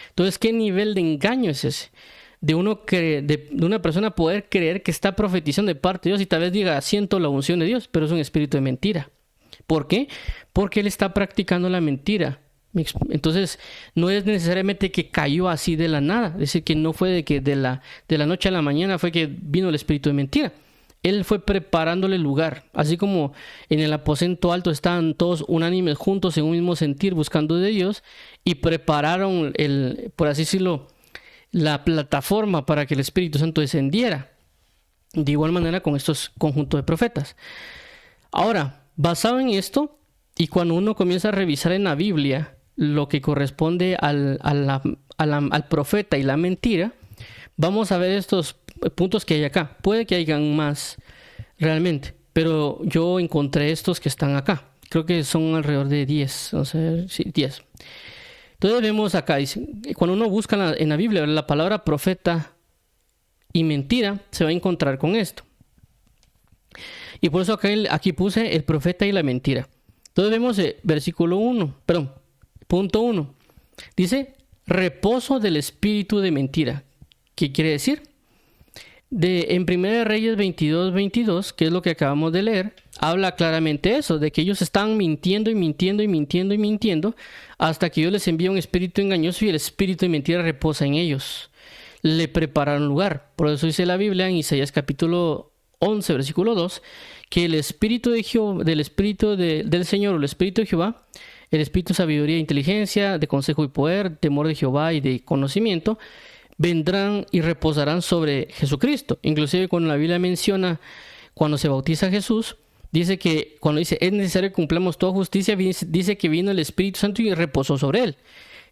Entonces, ¿qué nivel de engaño es ese? De una persona poder creer que está profetizando de parte de Dios y tal vez diga, siento la unción de Dios, pero es un espíritu de mentira. ¿Por qué? Porque él está practicando la mentira. Entonces, no es necesariamente que cayó así de la nada. Es decir, que no fue de la noche a la mañana fue que vino el espíritu de mentira. Él fue preparándole el lugar. Así como en el aposento alto estaban todos unánimes juntos en un mismo sentir buscando de Dios y prepararon por así decirlo, la plataforma para que el Espíritu Santo descendiera. De igual manera con estos conjuntos de profetas. Ahora, basado en esto, y cuando uno comienza a revisar en la Biblia lo que corresponde al profeta y la mentira, vamos a ver estos puntos que hay acá. Puede que hayan más realmente, pero yo encontré estos que están acá. Creo que son alrededor de 10. O sea, sí, 10. Entonces vemos acá, dice, cuando uno busca en la Biblia la palabra profeta y mentira, se va a encontrar con esto. Y por eso aquí puse el profeta y la mentira. Entonces vemos punto 1. Dice, reposo del espíritu de mentira. ¿Qué quiere decir? En 1 Reyes 22, que es lo que acabamos de leer, habla claramente eso, de que ellos están mintiendo y mintiendo y mintiendo y mintiendo hasta que Dios les envía un espíritu engañoso y el espíritu de mentira reposa en ellos. Le prepararon lugar. Por eso dice la Biblia en Isaías capítulo 11, versículo 2, que el espíritu de Jehová, del Señor o el espíritu de Jehová, el espíritu de sabiduría e inteligencia, de consejo y poder, temor de Jehová y de conocimiento, vendrán y reposarán sobre Jesucristo. Inclusive cuando la Biblia menciona cuando se bautiza Jesús, dice que cuando dice es necesario que cumplamos toda justicia, dice que vino el Espíritu Santo y reposó sobre él.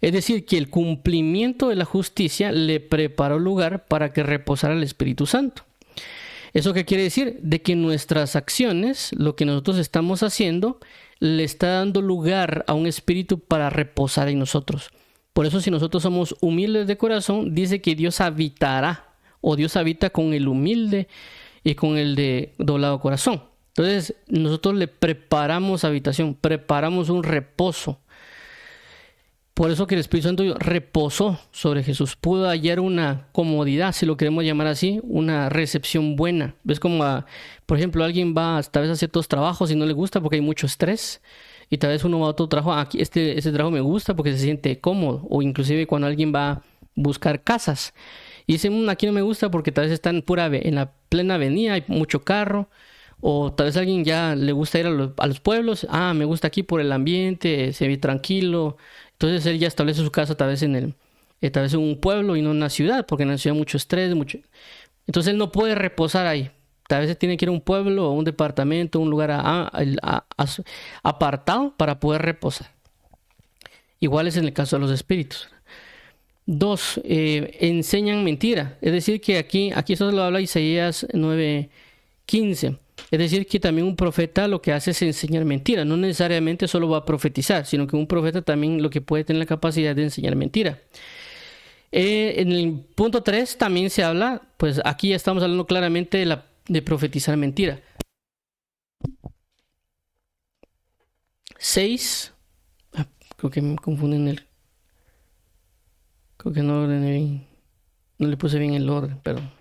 Es decir, que el cumplimiento de la justicia le preparó lugar para que reposara el Espíritu Santo. ¿Eso qué quiere decir? De que nuestras acciones, lo que nosotros estamos haciendo, le está dando lugar a un espíritu para reposar en nosotros. Por eso si nosotros somos humildes de corazón, dice que Dios habitará, o Dios habita con el humilde y con el de doblado corazón. Entonces nosotros le preparamos habitación, preparamos un reposo. Por eso que el Espíritu Santo reposó sobre Jesús. Pudo hallar una comodidad, si lo queremos llamar así, una recepción buena. ¿Ves como, por ejemplo, alguien va tal vez a ciertos trabajos y no le gusta porque hay mucho estrés? Y tal vez uno va a otro trabajo, aquí este trabajo me gusta porque se siente cómodo. O inclusive cuando alguien va a buscar casas y dice, aquí no me gusta porque tal vez está en la plena avenida, hay mucho carro. O tal vez a alguien ya le gusta ir a los pueblos. Me gusta aquí por el ambiente, se ve tranquilo. Entonces él ya establece su casa tal vez en un pueblo y no en una ciudad, porque en la ciudad hay mucho estrés, entonces él no puede reposar ahí. Tal vez tiene que ir a un pueblo o un departamento, un lugar apartado para poder reposar. Igual es en el caso de los espíritus. 2, enseñan mentira. Es decir, que aquí eso lo habla Isaías 9:15. Es decir, que también un profeta lo que hace es enseñar mentira. No necesariamente solo va a profetizar, sino que un profeta también lo que puede tener la capacidad de enseñar mentira. En el punto 3 también se habla, pues aquí ya estamos hablando claramente de profetizar mentira. 6, creo que me confunden creo que no ordené bien, no le puse bien el orden, perdón.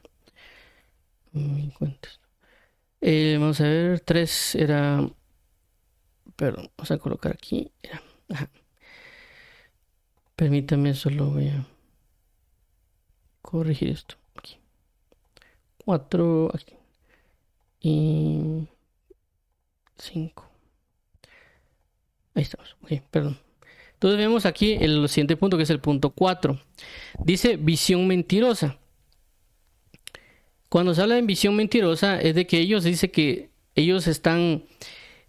Vamos a ver, 3 era, perdón, vamos a colocar aquí, ajá. Permítame, solo voy a corregir esto aquí. 4 aquí y 5. Ahí estamos. Ok, perdón. Entonces vemos aquí el siguiente punto, que es el punto 4. Dice visión mentirosa. Cuando se habla de visión mentirosa es de que ellos dicen que ellos están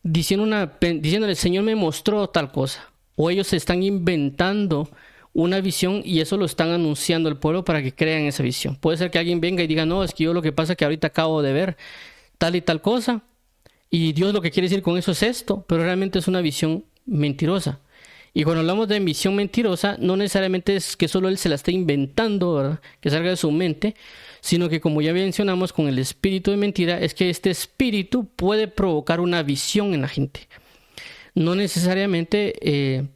diciéndole el Señor me mostró tal cosa. O ellos se están inventando una visión y eso lo están anunciando al pueblo para que crean esa visión. Puede ser que alguien venga y diga, no, es que yo lo que pasa es que ahorita acabo de ver tal y tal cosa y Dios lo que quiere decir con eso es esto, pero realmente es una visión mentirosa. Y cuando hablamos de visión mentirosa, no necesariamente es que solo él se la esté inventando, ¿verdad? Que salga de su mente, sino que como ya mencionamos con el espíritu de mentira, es que este espíritu puede provocar una visión en la gente. No necesariamente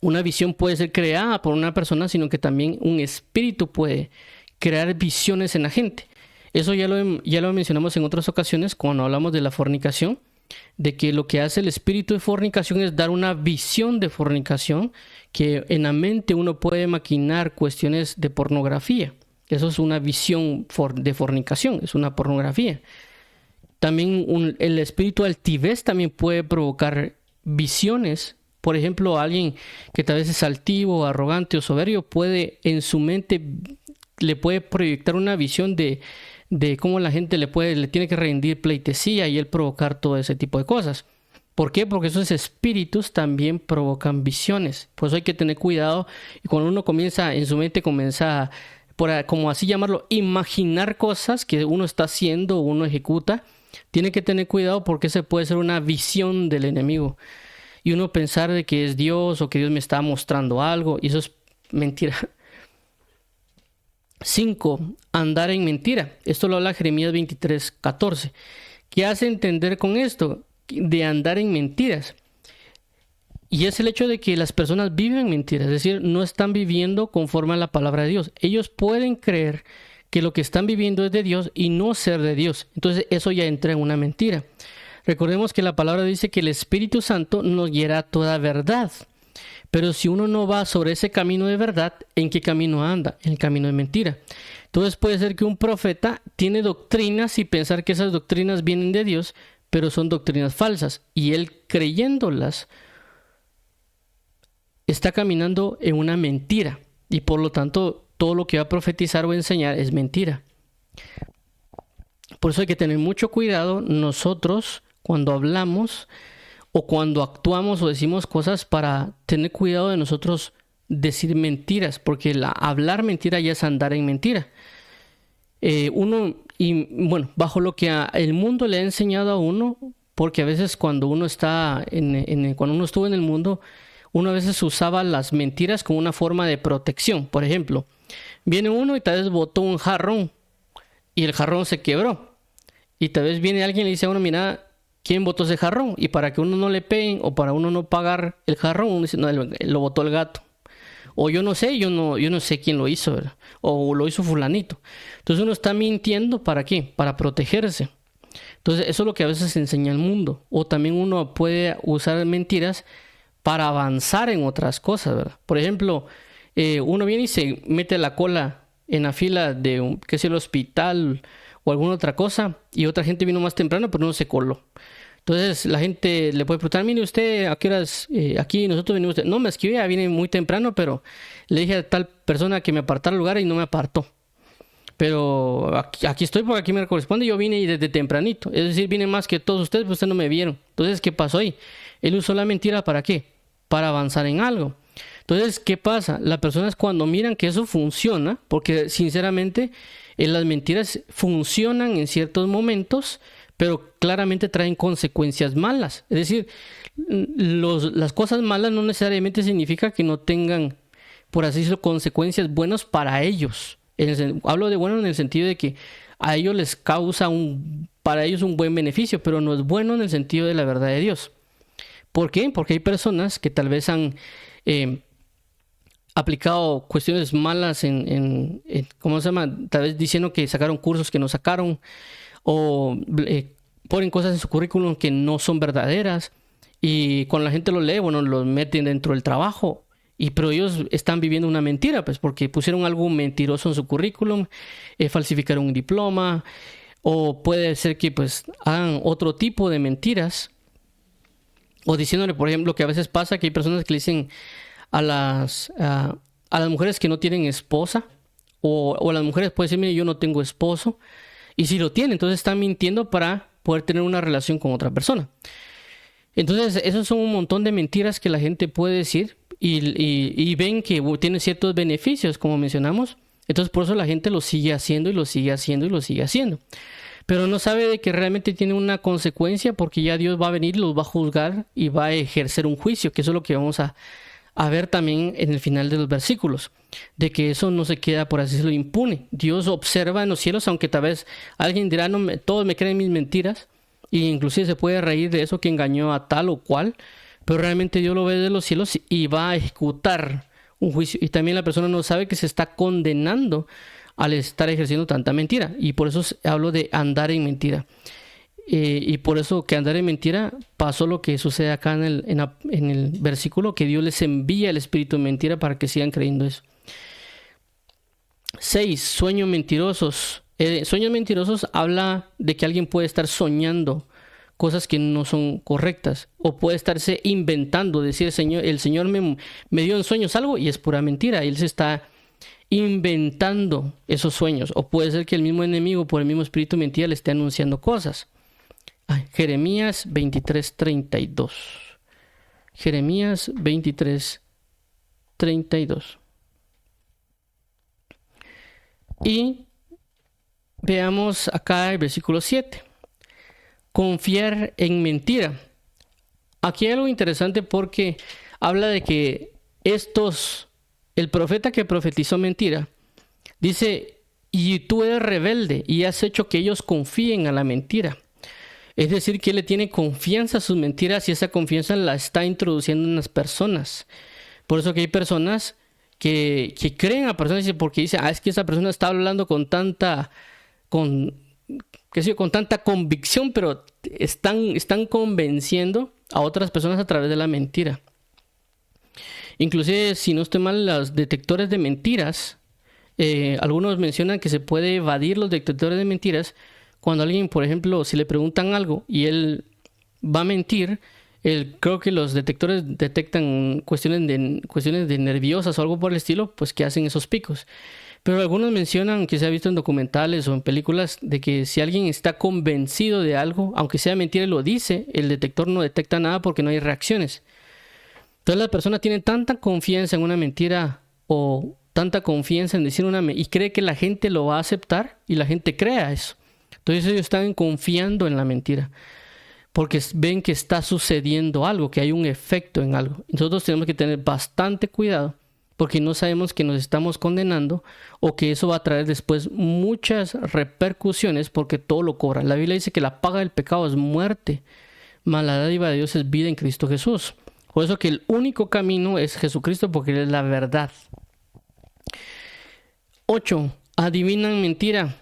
una visión puede ser creada por una persona, sino que también un espíritu puede crear visiones en la gente. Eso ya lo mencionamos en otras ocasiones cuando hablamos de la fornicación, de que lo que hace el espíritu de fornicación es dar una visión de fornicación, que en la mente uno puede maquinar cuestiones de pornografía. Eso es una visión de fornicación, es una pornografía. También el espíritu de altivez también puede provocar visiones. Por ejemplo, alguien que tal vez es altivo, arrogante o soberbio puede en su mente, le puede proyectar una visión de cómo la gente le tiene que rendir pleitesía y él provocar todo ese tipo de cosas. ¿Por qué? Porque esos espíritus también provocan visiones. Por eso hay que tener cuidado. Y cuando uno comienza, en su mente comienza, como así llamarlo, imaginar cosas que uno está haciendo o uno ejecuta, tiene que tener cuidado porque ese puede ser una visión del enemigo. Y uno pensar de que es Dios o que Dios me está mostrando algo, y eso es mentira. 5. Andar en mentira. Esto lo habla Jeremías 23:14. ¿Qué hace entender con esto? De andar en mentiras. Y es el hecho de que las personas viven en mentiras, es decir, no están viviendo conforme a la palabra de Dios. Ellos pueden creer que lo que están viviendo es de Dios y no ser de Dios. Entonces eso ya entra en una mentira. Recordemos que la palabra dice que el Espíritu Santo nos guiará a toda verdad. Pero si uno no va sobre ese camino de verdad, ¿en qué camino anda? En el camino de mentira. Entonces puede ser que un profeta tiene doctrinas y pensar que esas doctrinas vienen de Dios, pero son doctrinas falsas. Y él creyéndolas está caminando en una mentira. Y por lo tanto, todo lo que va a profetizar o enseñar es mentira. Por eso hay que tener mucho cuidado nosotros cuando hablamos o cuando actuamos o decimos cosas, para tener cuidado de nosotros decir mentiras, porque hablar mentira ya es andar en mentira. Bajo lo que el mundo le ha enseñado a uno, porque a veces cuando uno está cuando uno estuvo en el mundo, uno a veces usaba las mentiras como una forma de protección. Por ejemplo, viene uno y tal vez botó un jarrón y el jarrón se quebró. Y tal vez viene alguien y le dice a uno, mira, ¿quién botó ese jarrón? Y para que uno no le peguen o para uno no pagar el jarrón, uno dice, no, lo botó el gato. O yo no sé quién lo hizo, ¿verdad? O lo hizo fulanito. Entonces uno está mintiendo, ¿para qué? Para protegerse. Entonces eso es lo que a veces enseña el mundo. O también uno puede usar mentiras para avanzar en otras cosas, ¿verdad? Por ejemplo, uno viene y se mete la cola en la fila de el hospital o alguna otra cosa, y otra gente vino más temprano, pero no se coló. Entonces la gente le puede preguntar, mire usted, ¿a qué horas aquí nosotros venimos? No, me escribí, viene muy temprano, pero le dije a tal persona que me apartara el lugar y no me apartó. Pero aquí estoy porque aquí me corresponde, yo vine desde tempranito. Es decir, vine más que todos ustedes, pero ustedes no me vieron. Entonces, ¿qué pasó ahí? Él usó la mentira, ¿para qué? Para avanzar en algo. Entonces, ¿qué pasa? Las personas cuando miran que eso funciona, porque sinceramente las mentiras funcionan en ciertos momentos, pero claramente traen consecuencias malas. Es decir, las cosas malas no necesariamente significa que no tengan por así decirlo, consecuencias buenas para ellos. Hablo de bueno en el sentido de que a ellos les causa para ellos un buen beneficio, pero no es bueno en el sentido de la verdad de Dios. ¿Por qué? Porque hay personas que tal vez han aplicado cuestiones malas ¿cómo se llama? Tal vez diciendo que sacaron cursos que no sacaron, o ponen cosas en su currículum que no son verdaderas, y cuando la gente lo lee, bueno, los meten dentro del trabajo, pero ellos están viviendo una mentira, pues, porque pusieron algo mentiroso en su currículum, falsificaron un diploma, o puede ser que pues hagan otro tipo de mentiras, o diciéndole, por ejemplo, que a veces pasa que hay personas que le dicen a las mujeres que no tienen esposa, o las mujeres pueden decir, mire, yo no tengo esposo, y si lo tienen, entonces están mintiendo para poder tener una relación con otra persona. Entonces, esos son un montón de mentiras que la gente puede decir, y ven que tiene ciertos beneficios, como mencionamos. Entonces, por eso la gente lo sigue haciendo, y lo sigue haciendo, y lo sigue haciendo. Pero no sabe de que realmente tiene una consecuencia, porque ya Dios va a venir, los va a juzgar y va a ejercer un juicio, que eso es lo que vamos a ver también en el final de los versículos, de que eso no se queda, por así decirlo, impune. Dios observa en los cielos, aunque tal vez alguien dirá, no, todos me creen mis mentiras, e inclusive se puede reír de eso, que engañó a tal o cual, pero realmente Dios lo ve de los cielos y va a ejecutar un juicio. Y también la persona no sabe que se está condenando al estar ejerciendo tanta mentira, y por eso hablo de andar en mentira. Y por eso que andar en mentira pasó lo que sucede acá en el versículo, que Dios les envía el espíritu de mentira para que sigan creyendo eso. 6. Sueños mentirosos. Sueños mentirosos habla de que alguien puede estar soñando cosas que no son correctas, o puede estarse inventando, decir, el Señor me dio en sueños algo, y es pura mentira. Él se está inventando esos sueños, o puede ser que el mismo enemigo, por el mismo espíritu de mentira, le esté anunciando cosas. Jeremías 23:32. Jeremías 23:32. Y veamos acá el versículo 7. Confiar en mentira. Aquí hay algo interesante, porque habla de que el profeta que profetizó mentira, dice, y tú eres rebelde y has hecho que ellos confíen a la mentira. Es decir, que él le tiene confianza a sus mentiras, y esa confianza la está introduciendo en las personas. Por eso que hay personas que creen a personas, porque dicen, es que esa persona está hablando con tanta convicción, pero están convenciendo a otras personas a través de la mentira. Inclusive, si no estoy mal, los detectores de mentiras, algunos mencionan que se puede evadir los detectores de mentiras cuando alguien, por ejemplo, si le preguntan algo y él va a mentir. Creo que los detectores detectan cuestiones de nerviosas o algo por el estilo, pues que hacen esos picos. Pero algunos mencionan, que se ha visto en documentales o en películas, de que si alguien está convencido de algo, aunque sea mentira y lo dice, el detector no detecta nada porque no hay reacciones. Entonces la persona tiene tanta confianza en una mentira, o tanta confianza en decir y cree que la gente lo va a aceptar, y la gente crea eso. Entonces ellos están confiando en la mentira, porque ven que está sucediendo algo, que hay un efecto en algo. Nosotros tenemos que tener bastante cuidado, porque no sabemos que nos estamos condenando, o que eso va a traer después muchas repercusiones, porque todo lo cobra. La Biblia dice que la paga del pecado es muerte, mas la dádiva de Dios es vida en Cristo Jesús. Por eso que el único camino es Jesucristo, porque Él es la verdad. 8. Adivinan mentira.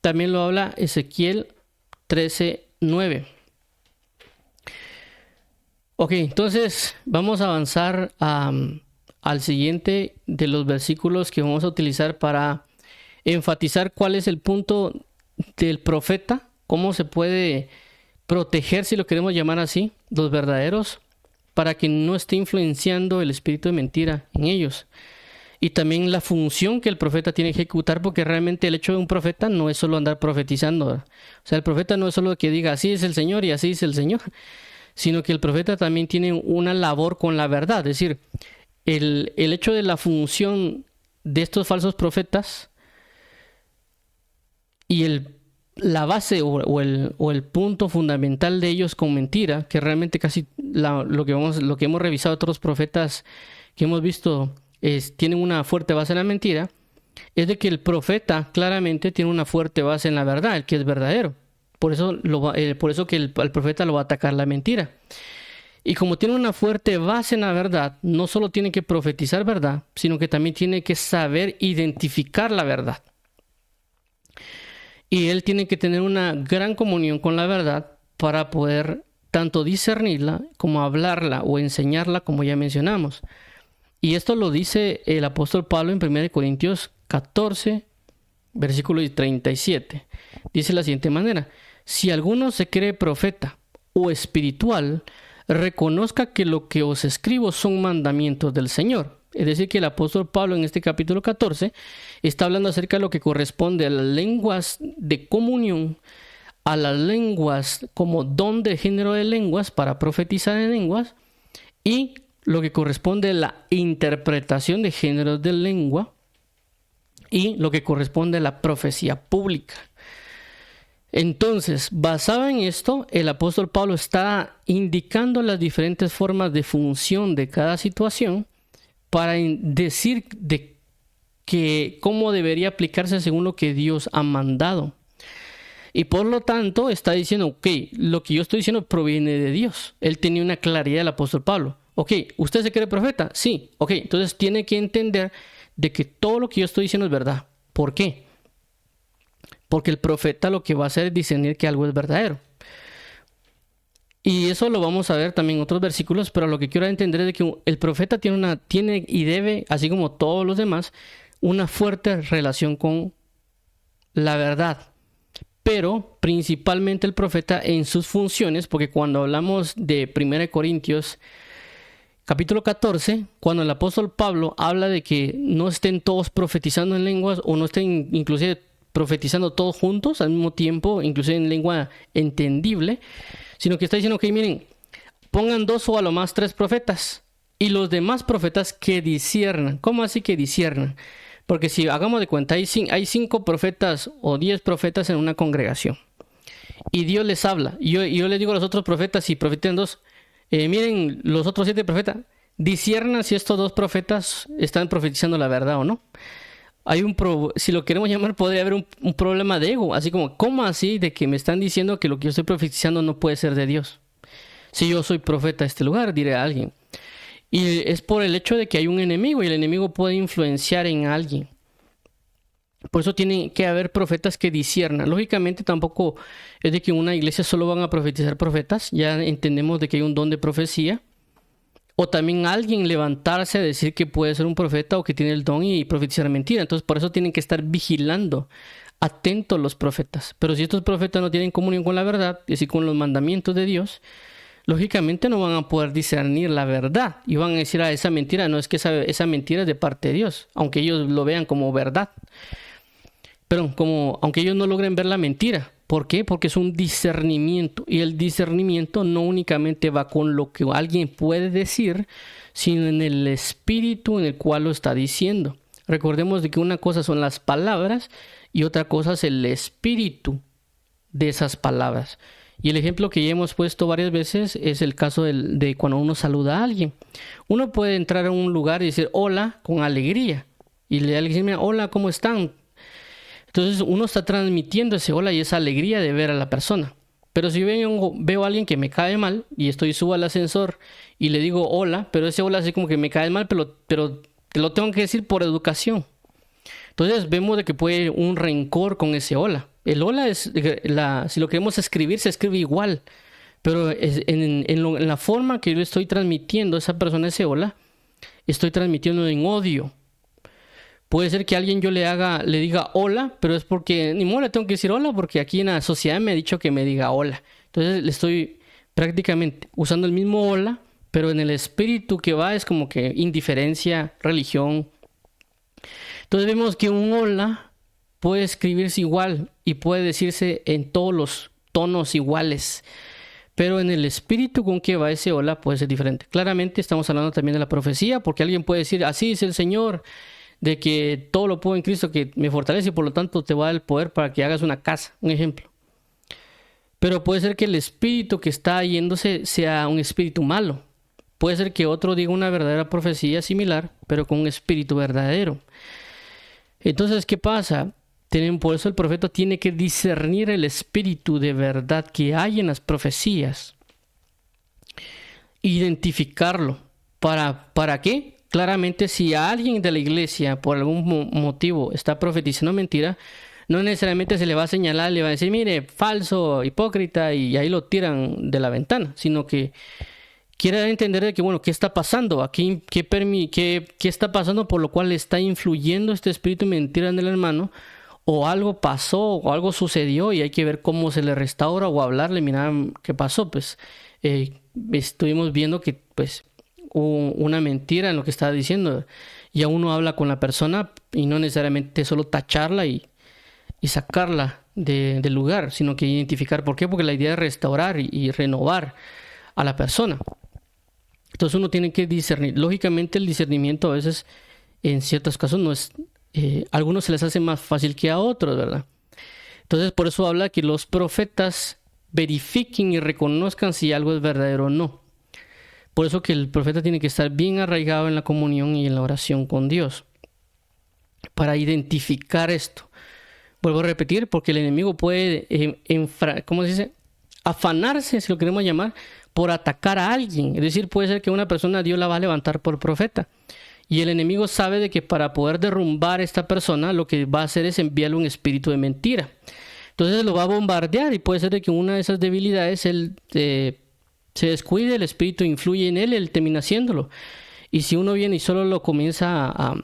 También lo habla Ezequiel 13:9. Ok, entonces vamos a avanzar al siguiente de los versículos que vamos a utilizar para enfatizar cuál es el punto del profeta, cómo se puede proteger, si lo queremos llamar así, los verdaderos, para que no esté influenciando el espíritu de mentira en ellos. Y también la función que el profeta tiene que ejecutar, porque realmente el hecho de un profeta no es solo andar profetizando, ¿verdad? O sea, el profeta no es solo que diga, así es el Señor y así es el Señor, sino que el profeta también tiene una labor con la verdad. Es decir, el hecho de la función de estos falsos profetas, y la base o el punto fundamental de ellos con mentira, que realmente casi lo que hemos revisado otros profetas que hemos visto tienen una fuerte base en la mentira, es de que el profeta claramente tiene una fuerte base en la verdad, el que es verdadero. Por eso que al profeta lo va a atacar la mentira. Y como tiene una fuerte base en la verdad, no solo tiene que profetizar verdad, sino que también tiene que saber identificar la verdad. Y él tiene que tener una gran comunión con la verdad para poder tanto discernirla como hablarla o enseñarla, como ya mencionamos. Y esto lo dice el apóstol Pablo en 1 Corintios 14, versículo 37. Dice de la siguiente manera: si alguno se cree profeta o espiritual, reconozca que lo que os escribo son mandamientos del Señor. Es decir, que el apóstol Pablo en este capítulo 14 está hablando acerca de lo que corresponde a las lenguas de comunión, a las lenguas como don de género de lenguas para profetizar en lenguas, y lo que corresponde a la interpretación de géneros de lengua y lo que corresponde a la profecía pública. Entonces, basado en esto, el apóstol Pablo está indicando las diferentes formas de función de cada situación para decir de que cómo debería aplicarse según lo que Dios ha mandado. Y por lo tanto está diciendo, ok, lo que yo estoy diciendo proviene de Dios. Él tenía una claridad, el apóstol Pablo. Ok, ¿usted se cree profeta? Sí. Ok, entonces tiene que entender de que todo lo que yo estoy diciendo es verdad. ¿Por qué? Porque el profeta lo que va a hacer es discernir que algo es verdadero. Y eso lo vamos a ver también en otros versículos, pero lo que quiero entender es de que el profeta tiene y debe, así como todos los demás, una fuerte relación con la verdad. Pero principalmente el profeta en sus funciones, porque cuando hablamos de 1 Corintios capítulo 14, cuando el apóstol Pablo habla de que no estén todos profetizando en lenguas o no estén inclusive profetizando todos juntos al mismo tiempo, inclusive en lengua entendible, sino que está diciendo que miren, pongan 2 o a lo más 3 profetas y los demás profetas que disciernan. ¿Cómo así que disciernan? Porque si hagamos de cuenta, hay 5 profetas o 10 profetas en una congregación y Dios les habla. Y yo les digo a los otros profetas, si profetan 2, miren los otros 7 profetas, disciernan si estos 2 profetas están profetizando la verdad o no. Si lo queremos llamar, podría haber un problema de ego, así como, ¿cómo así de que me están diciendo que lo que yo estoy profetizando no puede ser de Dios? Si yo soy profeta de este lugar, diré a alguien. Y es por el hecho de que hay un enemigo y el enemigo puede influenciar en alguien. Por eso tiene que haber profetas que disciernan. Lógicamente tampoco es de que en una iglesia solo van a profetizar profetas. Ya entendemos de que hay un don de profecía. O también alguien levantarse a decir que puede ser un profeta o que tiene el don y profetizar mentira. Entonces por eso tienen que estar vigilando, atentos los profetas. Pero si estos profetas no tienen comunión con la verdad, es decir, con los mandamientos de Dios, lógicamente no van a poder discernir la verdad. Y van a decir, esa mentira, no es que esa mentira es de parte de Dios, aunque ellos lo vean como verdad. Pero aunque ellos no logren ver la mentira. ¿Por qué? Porque es un discernimiento. Y el discernimiento no únicamente va con lo que alguien puede decir, sino en el espíritu en el cual lo está diciendo. Recordemos de que una cosa son las palabras y otra cosa es el espíritu de esas palabras. Y el ejemplo que ya hemos puesto varias veces es el caso de cuando uno saluda a alguien. Uno puede entrar a un lugar y decir hola con alegría. Y le dice, hola, ¿cómo están? Entonces uno está transmitiendo ese hola y esa alegría de ver a la persona. Pero si veo a alguien que me cae mal y subo al ascensor y le digo hola, pero ese hola así como que me cae mal, pero te lo tengo que decir por educación. Entonces vemos de que puede haber un rencor con ese hola. El hola si lo queremos escribir, se escribe igual. Pero en la forma que yo estoy transmitiendo a esa persona ese hola, estoy transmitiendo en odio. Puede ser que alguien le diga hola, pero es porque ni modo le tengo que decir hola, porque aquí en la sociedad me ha dicho que me diga hola. Entonces le estoy prácticamente usando el mismo hola, pero en el espíritu que va es como que indiferencia, religión. Entonces vemos que un hola puede escribirse igual y puede decirse en todos los tonos iguales. Pero en el espíritu con que va ese hola puede ser diferente. Claramente estamos hablando también de la profecía, porque alguien puede decir, así es el Señor, de que todo lo puedo en Cristo que me fortalece y por lo tanto te va a dar el poder para que hagas una casa, un ejemplo. Pero puede ser que el espíritu que está yéndose sea un espíritu malo. puede ser que otro diga una verdadera profecía similar, pero con un espíritu verdadero. Entonces, ¿qué pasa? Por eso el profeta tiene que discernir el espíritu de verdad que hay en las profecías. Identificarlo. ¿Para qué? Claramente, si alguien de la iglesia por algún motivo está profetizando mentira, no necesariamente se le va a señalar, le va a decir, mire, falso, hipócrita, y ahí lo tiran de la ventana, sino que quiere entender de que, bueno, ¿qué está pasando? Aquí, ¿qué está pasando por lo cual está influyendo este espíritu de mentira en el hermano? O algo pasó, o algo sucedió, y hay que ver cómo se le restaura, o hablarle, mira, ¿qué pasó? Pues estuvimos viendo que, pues, hubo una mentira en lo que estaba diciendo. Ya uno habla con la persona, y no necesariamente solo tacharla y sacarla del lugar, sino que identificar. ¿Por qué? Porque la idea es restaurar y renovar a la persona. Entonces uno tiene que discernir. Lógicamente el discernimiento a veces, en ciertos casos, no es, a algunos se les hace más fácil que a otros, ¿verdad? Entonces por eso habla que los profetas verifiquen y reconozcan si algo es verdadero o no. Por eso que el profeta tiene que estar bien arraigado en la comunión y en la oración con Dios, para identificar esto. Vuelvo a repetir, porque el enemigo puede, ¿cómo se dice? Afanarse, si lo queremos llamar, por atacar a alguien. Es decir, puede ser que una persona Dios la va a levantar por profeta. Y el enemigo sabe de que para poder derrumbar a esta persona, lo que va a hacer es enviarle un espíritu de mentira. Entonces lo va a bombardear, y puede ser de que una de esas debilidades él se descuide, el espíritu influye en él, él termina haciéndolo. Y si uno viene y solo lo comienza a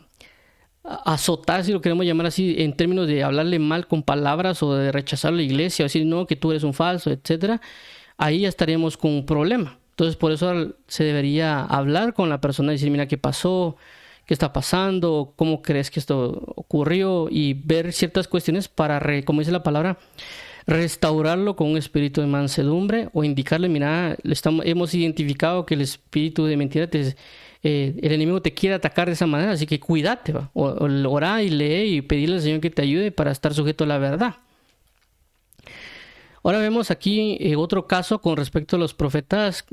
azotar, si lo queremos llamar así, en términos de hablarle mal con palabras, o de rechazar la iglesia, o decir no, que tú eres un falso, etcétera, ahí ya estaríamos con un problema. Entonces por eso se debería hablar con la persona y decir, mira, ¿qué pasó? ¿Qué está pasando? ¿Cómo crees que esto ocurrió? Y ver ciertas cuestiones para, como dice la palabra, restaurarlo con un espíritu de mansedumbre, o indicarle, mira, hemos identificado que el espíritu de mentira el enemigo te quiere atacar de esa manera, así que cuídate, ¿va? O orar y leer y pedirle al Señor que te ayude para estar sujeto a la verdad. Ahora vemos aquí otro caso con respecto a los profetas,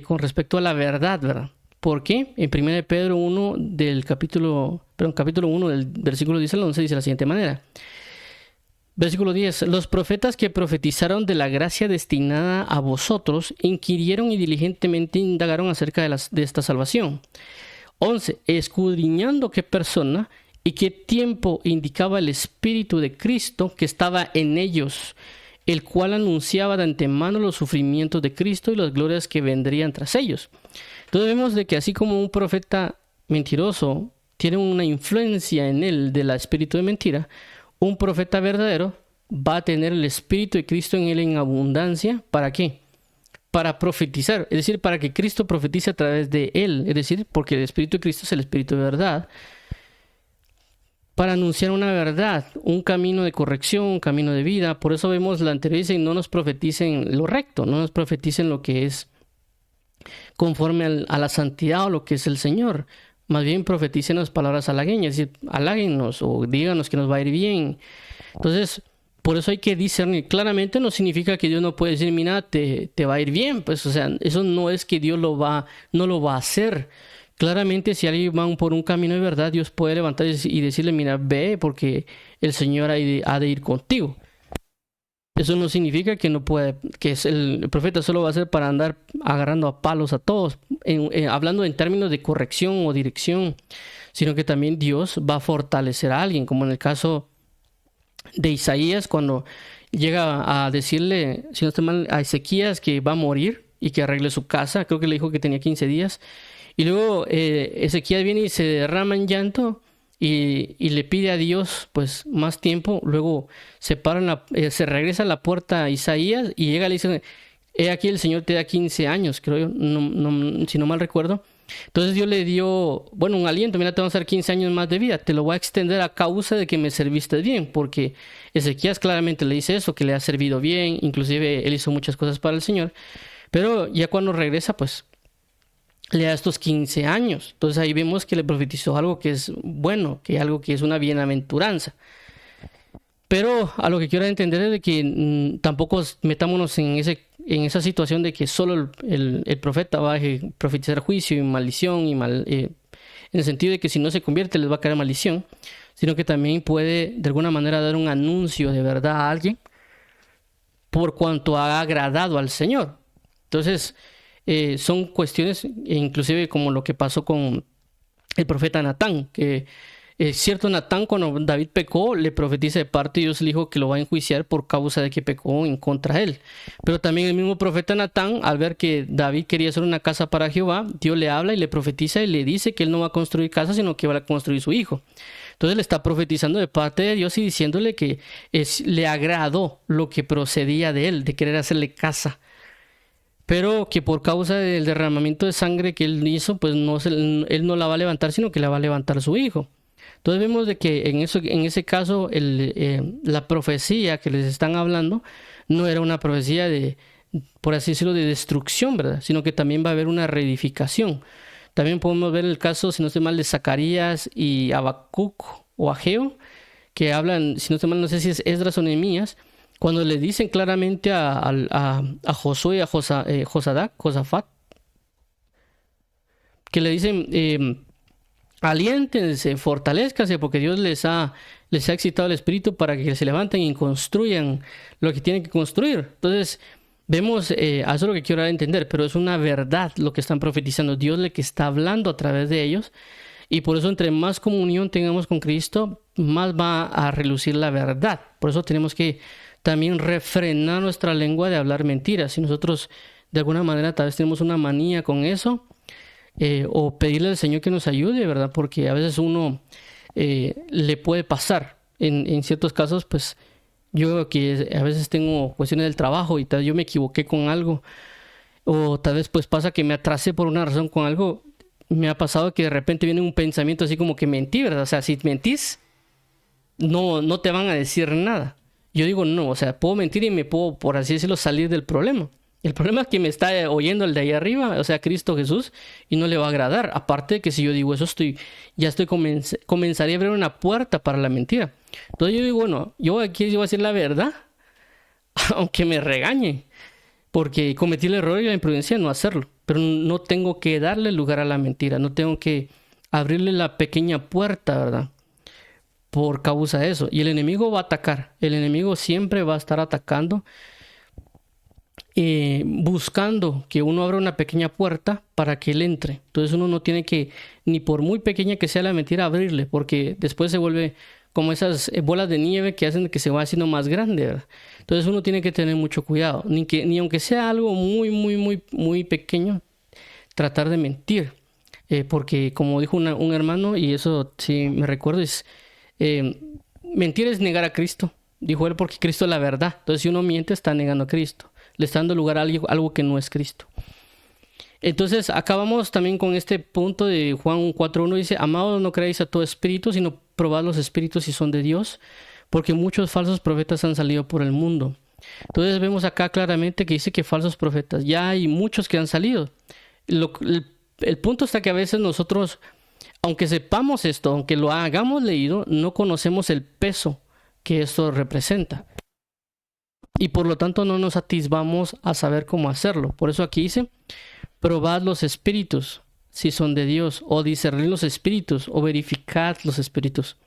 con respecto a la verdad, ¿verdad? ¿Por qué? En 1 Pedro 1 capítulo 1 del versículo 10 al 11 dice de la siguiente manera. Versículo 10. Los profetas que profetizaron de la gracia destinada a vosotros inquirieron y diligentemente indagaron acerca de esta salvación. 11. Escudriñando qué persona y qué tiempo indicaba el Espíritu de Cristo que estaba en ellos, el cual anunciaba de antemano los sufrimientos de Cristo y las glorias que vendrían tras ellos. Entonces vemos de que así como un profeta mentiroso tiene una influencia en él del espíritu de mentira, un profeta verdadero va a tener el Espíritu de Cristo en él en abundancia. ¿Para qué? Para profetizar, es decir, para que Cristo profetice a través de él, es decir, porque el Espíritu de Cristo es el Espíritu de verdad, para anunciar una verdad, un camino de corrección, un camino de vida. Por eso vemos la anterior, dice, no nos profeticen lo recto, no nos profeticen lo que es conforme a la santidad o lo que es el Señor. Más bien profetícenos palabras halagueñas, es decir, haláguenos o díganos que nos va a ir bien. Entonces, por eso hay que discernir. Claramente no significa que Dios no puede decir, mira, te va a ir bien. Pues, o sea, eso no es que Dios no lo va a hacer. Claramente, si alguien va por un camino de verdad, Dios puede levantar y decirle, mira, ve, porque el Señor ha de ir contigo. Eso no significa que no puede, que el profeta solo va a ser para andar agarrando a palos a todos, hablando en términos de corrección o dirección, sino que también Dios va a fortalecer a alguien, como en el caso de Isaías, cuando llega a decirle, si no estoy mal, a Ezequías que va a morir y que arregle su casa. Creo que le dijo que tenía 15 días. Y luego Ezequías viene y se derrama en llanto y le pide a Dios pues más tiempo. Luego se regresa a la puerta a Isaías y llega y le dice, he aquí el Señor te da 15 años, creo yo, si no mal recuerdo. Entonces Dios le dio, bueno, un aliento, mira, te vamos a dar 15 años más de vida, te lo voy a extender a causa de que me serviste bien, porque Ezequías claramente le dice eso, que le ha servido bien, inclusive él hizo muchas cosas para el Señor, pero ya cuando regresa, pues le da estos 15 años. Entonces ahí vemos que le profetizó algo que es bueno, que algo que es una bienaventuranza. Pero a lo que quiero entender es de que tampoco metámonos en en esa situación de que solo el profeta va a profetizar juicio y maldición en el sentido de que si no se convierte les va a caer maldición, sino que también puede de alguna manera dar un anuncio de verdad a alguien por cuanto ha agradado al Señor. Entonces, son cuestiones, inclusive como lo que pasó con el profeta Natán, que cierto Natán, cuando David pecó, le profetiza de parte de Dios, le dijo que lo va a enjuiciar por causa de que pecó en contra de él. Pero también el mismo profeta Natán, al ver que David quería hacer una casa para Jehová, Dios le habla y le profetiza y le dice que él no va a construir casa, sino que va a construir su hijo. Entonces le está profetizando de parte de Dios y diciéndole que le agradó lo que procedía de él, de querer hacerle casa. Pero que por causa del derramamiento de sangre que él hizo, pues él no la va a levantar, sino que la va a levantar su hijo. Entonces vemos de que en ese caso la profecía que les están hablando no era una profecía de, por así decirlo, de destrucción, ¿verdad? Sino que también va a haber una reedificación. También podemos ver el caso, si no estoy mal, de Zacarías y Habacuc o Ageo, que hablan, si no estoy mal, no sé si es Esdras o Nehemías, cuando le dicen claramente a Josué y a Josafat, que le dicen, aliéntense, fortalezcanse, porque Dios les ha excitado el espíritu para que se levanten y construyan lo que tienen que construir. Entonces, vemos, eso es lo que quiero entender, pero es una verdad lo que están profetizando. Dios le que está hablando a través de ellos. Y por eso entre más comunión tengamos con Cristo, más va a relucir la verdad. Por eso tenemos que también refrenar nuestra lengua de hablar mentiras. Si nosotros de alguna manera tal vez tenemos una manía con eso, o pedirle al Señor que nos ayude, ¿verdad? Porque a veces uno le puede pasar. En ciertos casos, pues yo que a veces tengo cuestiones del trabajo y tal vez yo me equivoqué con algo, o tal vez pues pasa que me atrasé por una razón con algo. Me ha pasado que de repente viene un pensamiento así como que mentí, ¿verdad? O sea, si mentís, no te van a decir nada. Yo digo no, o sea, puedo mentir y me puedo, por así decirlo, salir del problema. El problema es que me está oyendo el de ahí arriba, o sea, Cristo Jesús, y no le va a agradar. Aparte de que si yo digo eso, comenzaría a abrir una puerta para la mentira. Entonces yo digo, bueno, yo aquí voy a decir la verdad, aunque me regañen, porque cometí el error y la imprudencia de no hacerlo. Pero no tengo que darle lugar a la mentira, no tengo que abrirle la pequeña puerta, ¿verdad? Por causa de eso. Y el enemigo va a atacar. El enemigo siempre va a estar atacando, buscando que uno abra una pequeña puerta para que él entre. Entonces uno no tiene que, ni por muy pequeña que sea la mentira, abrirle, porque después se vuelve como esas bolas de nieve que hacen que se va haciendo más grande, ¿verdad? Entonces uno tiene que tener mucho cuidado, ni aunque sea algo muy, muy, muy, muy pequeño, tratar de mentir. Porque como dijo un hermano, y eso sí me recuerdo, es mentir es negar a Cristo, dijo él, porque Cristo es la verdad. Entonces si uno miente está negando a Cristo, le está dando lugar a algo que no es Cristo. Entonces acabamos también con este punto de Juan 4.1, dice: amados, no creáis a todo espíritu, sino probad los espíritus si son de Dios, porque muchos falsos profetas han salido por el mundo. Entonces vemos acá claramente que dice que falsos profetas, ya hay muchos que han salido. El punto está que a veces nosotros, aunque sepamos esto, aunque lo hayamos leído, no conocemos el peso que esto representa. Y por lo tanto no nos atisbamos a saber cómo hacerlo. Por eso aquí dice: probad los espíritus si son de Dios, o discernid los espíritus, o verificad los espíritus.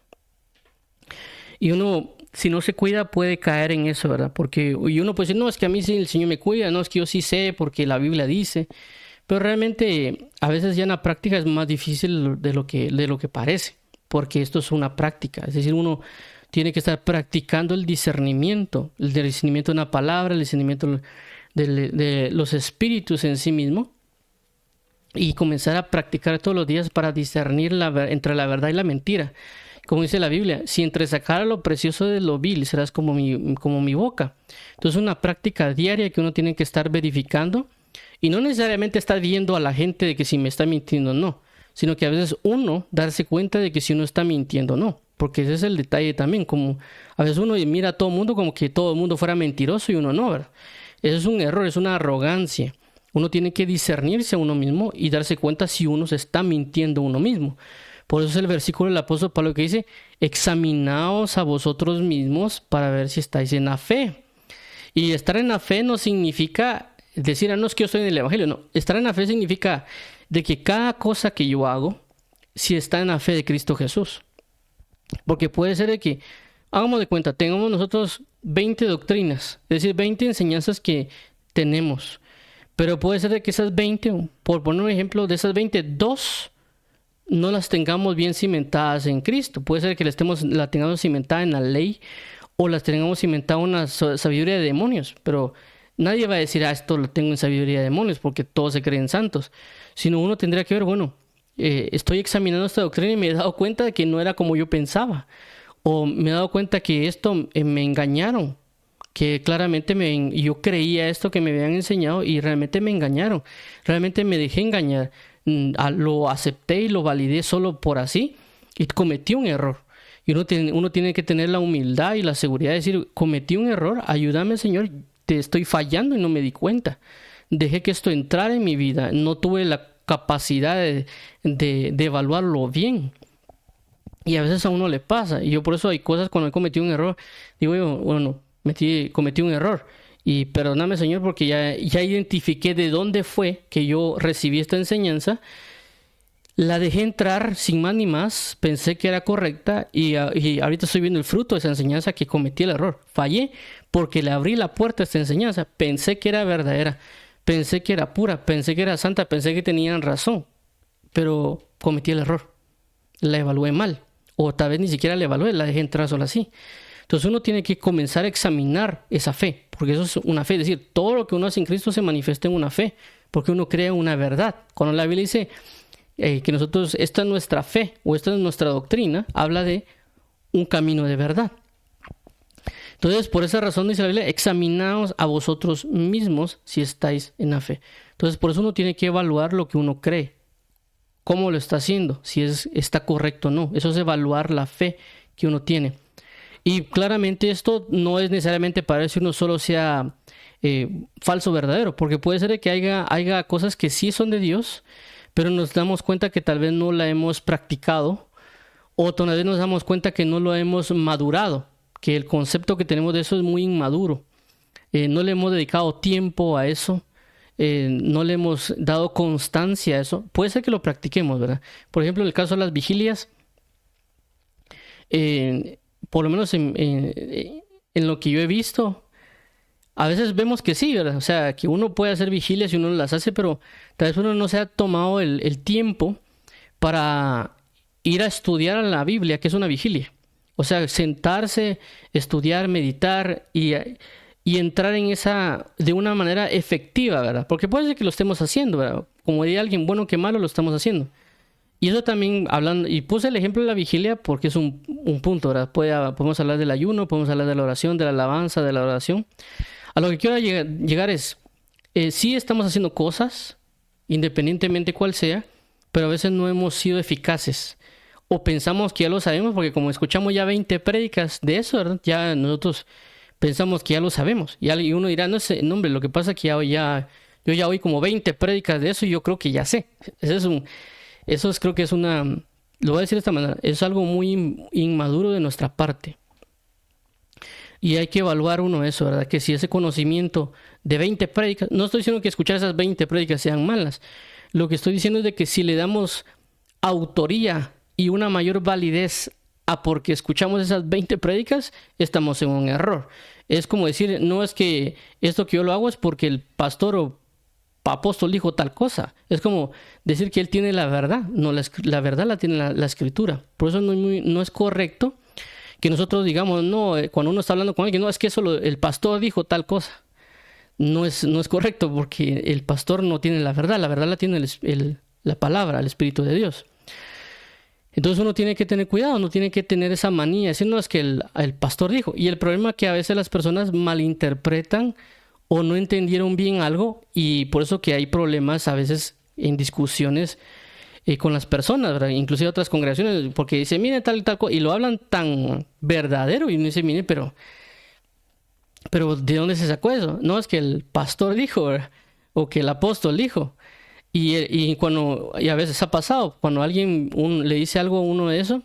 Y uno, si no se cuida, puede caer en eso, ¿verdad? Porque uno puede decir, no, es que a mí sí el Señor me cuida, no, es que yo sí sé porque la Biblia dice. Pero realmente a veces ya en la práctica es más difícil de lo que parece, porque esto es una práctica. Es decir, uno tiene que estar practicando el discernimiento de una palabra, el discernimiento de los espíritus en sí mismo, y comenzar a practicar todos los días para discernir entre la verdad y la mentira. Como dice la Biblia, si entresacara lo precioso de lo vil, serás como mi boca. Entonces es una práctica diaria que uno tiene que estar verificando, y no necesariamente estar viendo a la gente de que si me está mintiendo o no, sino que a veces uno darse cuenta de que si uno está mintiendo o no, porque ese es el detalle también. Como a veces uno mira a todo el mundo como que todo el mundo fuera mentiroso y uno no, ¿verdad? Eso es un error, es una arrogancia. Uno tiene que discernirse a uno mismo y darse cuenta si uno se está mintiendo a uno mismo. Por eso es el versículo del apóstol Pablo que dice: examinaos a vosotros mismos para ver si estáis en la fe. Y estar en la fe no significa decir, no es que yo estoy en el Evangelio. No, estar en la fe significa de que cada cosa que yo hago, si está en la fe de Cristo Jesús. Porque puede ser de que, hagamos de cuenta, tengamos nosotros 20 doctrinas, es decir, 20 enseñanzas que tenemos. Pero puede ser de que esas 20, por poner un ejemplo, de esas 20, dos no las tengamos bien cimentadas en Cristo. Puede ser que la tengamos cimentada en la ley o las tengamos cimentada en una sabiduría de demonios. Pero nadie va a decir, esto lo tengo en sabiduría de demonios porque todos se creen santos. Sino uno tendría que ver, bueno, estoy examinando esta doctrina y me he dado cuenta de que no era como yo pensaba. O me he dado cuenta que esto me engañaron. Que claramente yo creía esto que me habían enseñado y realmente me engañaron. Realmente me dejé engañar. Lo acepté y lo validé solo por así y cometí un error. Y uno tiene que tener la humildad y la seguridad de decir, cometí un error, ayúdame Señor, te estoy fallando y no me di cuenta. Dejé que esto entrara en mi vida, no tuve la capacidad de evaluarlo bien. Y a veces a uno le pasa. Y yo por eso hay cosas cuando he cometido un error, digo yo, bueno, cometí un error. Y perdóname, Señor, porque ya identifiqué de dónde fue que yo recibí esta enseñanza. La dejé entrar sin más ni más. Pensé que era correcta y ahorita estoy viendo el fruto de esa enseñanza que cometí el error. Fallé porque le abrí la puerta a esta enseñanza. Pensé que era verdadera. Pensé que era pura. Pensé que era santa. Pensé que tenían razón. Pero cometí el error. La evalué mal. O tal vez ni siquiera la evalué. La dejé entrar solo así. Entonces uno tiene que comenzar a examinar esa fe, porque eso es una fe, es decir, todo lo que uno hace en Cristo se manifiesta en una fe, porque uno crea una verdad. Cuando la Biblia dice que nosotros, esta es nuestra fe o esta es nuestra doctrina, habla de un camino de verdad. Entonces, por esa razón dice la Biblia, examinaos a vosotros mismos si estáis en la fe. Entonces, por eso uno tiene que evaluar lo que uno cree, cómo lo está haciendo, si está correcto o no. Eso es evaluar la fe que uno tiene. Y claramente esto no es necesariamente para decir uno solo sea falso o verdadero, porque puede ser que haya cosas que sí son de Dios, pero nos damos cuenta que tal vez no la hemos practicado, o tal vez nos damos cuenta que no lo hemos madurado, que el concepto que tenemos de eso es muy inmaduro. No le hemos dedicado tiempo a eso, no le hemos dado constancia a eso. Puede ser que lo practiquemos, ¿verdad? Por ejemplo, en el caso de las vigilias, por lo menos en lo que yo he visto, a veces vemos que sí, ¿verdad? O sea, que uno puede hacer vigilias y uno las hace, pero tal vez uno no se ha tomado el tiempo para ir a estudiar a la Biblia, que es una vigilia. O sea, sentarse, estudiar, meditar y entrar en esa de una manera efectiva, ¿verdad? Porque puede ser que lo estemos haciendo, ¿verdad? Como diría alguien, bueno que malo lo estamos haciendo. Y eso también hablando, y puse el ejemplo de la vigilia porque es un punto, ¿verdad? Podemos hablar del ayuno, podemos hablar de la oración, de la alabanza, de la oración. A lo que quiero llegar es, sí estamos haciendo cosas, independientemente cuál sea, pero a veces no hemos sido eficaces. O pensamos que ya lo sabemos, porque como escuchamos ya 20 prédicas de eso, ¿verdad? Ya nosotros pensamos que ya lo sabemos. Y uno dirá, no sé, no, hombre, lo que pasa es que yo ya oí como 20 prédicas de eso y yo creo que ya sé. Creo que es lo voy a decir de esta manera, es algo muy inmaduro de nuestra parte. Y hay que evaluar uno eso, ¿verdad? Que si ese conocimiento de 20 prédicas, no estoy diciendo que escuchar esas 20 prédicas sean malas. Lo que estoy diciendo es de que si le damos autoría y una mayor validez a porque escuchamos esas 20 prédicas, estamos en un error. Es como decir, no es que esto que yo lo hago es porque el pastor o apóstol dijo tal cosa. Es como decir que él tiene la verdad. No, la verdad la tiene la escritura. Por eso no es correcto que nosotros digamos, no, cuando uno está hablando con alguien, no, es que eso el pastor dijo tal cosa. No es correcto porque el pastor no tiene la verdad la tiene la palabra, el Espíritu de Dios. Entonces uno tiene que tener cuidado, no tiene que tener esa manía, decir, no, es que el pastor dijo. Y el problema es que a veces las personas malinterpretan o no entendieron bien algo y por eso que hay problemas a veces en discusiones con las personas, ¿verdad? Inclusive otras congregaciones, porque dice, mire tal y tal cosa, y lo hablan tan verdadero y uno dice, mire, pero ¿de dónde se sacó eso? No, es que el pastor dijo, ¿verdad? O que el apóstol dijo. Y a veces ha pasado, cuando alguien le dice algo a uno de eso,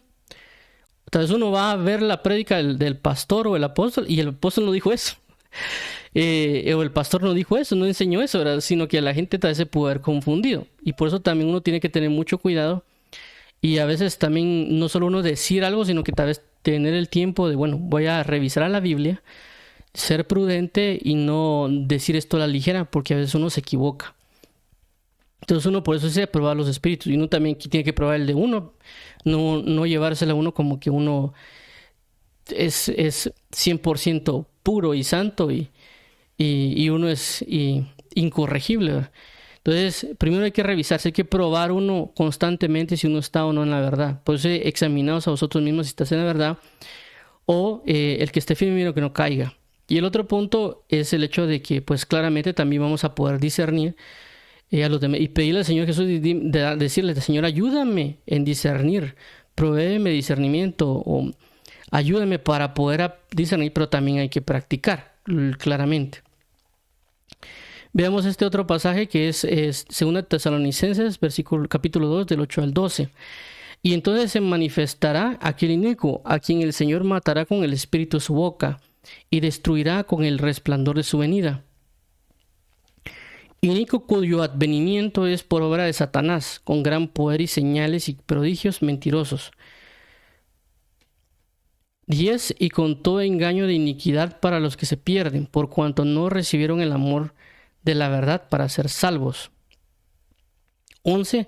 tal vez uno va a ver la prédica del pastor o el apóstol y el apóstol no dijo eso. O el pastor no dijo eso, no enseñó eso, ¿verdad? Sino que la gente tal vez se pudo haber confundido. Y por eso también uno tiene que tener mucho cuidado. Y a veces también no solo uno decir algo, sino que tal vez tener el tiempo de, bueno, voy a revisar a la Biblia, ser prudente y no decir esto a la ligera, porque a veces uno se equivoca. Entonces uno por eso se prueba los espíritus. Y uno también tiene que probar el de uno. No llevársela a uno como que uno es 100% puro y santo y uno es incorregible, ¿verdad? Entonces, primero hay que revisarse, hay que probar uno constantemente si uno está o no en la verdad. Por eso examinaos a vosotros mismos si estás en la verdad, o el que esté firme, que no caiga. Y el otro punto es el hecho de que, pues claramente también vamos a poder discernir a los demás y pedirle al Señor Jesús, decirle, Señor, ayúdame en discernir, provéeme discernimiento o ayúdame para poder discernir, pero también hay que practicar claramente. Veamos este otro pasaje que es 2 Tesalonicenses, capítulo 2, del 8 al 12. Y entonces se manifestará aquel inicuo, a quien el Señor matará con el espíritu de su boca, y destruirá con el resplandor de su venida. Inicuo cuyo advenimiento es por obra de Satanás, con gran poder y señales y prodigios mentirosos. 10. Y con todo engaño de iniquidad para los que se pierden, por cuanto no recibieron el amor de la verdad para ser salvos. 11.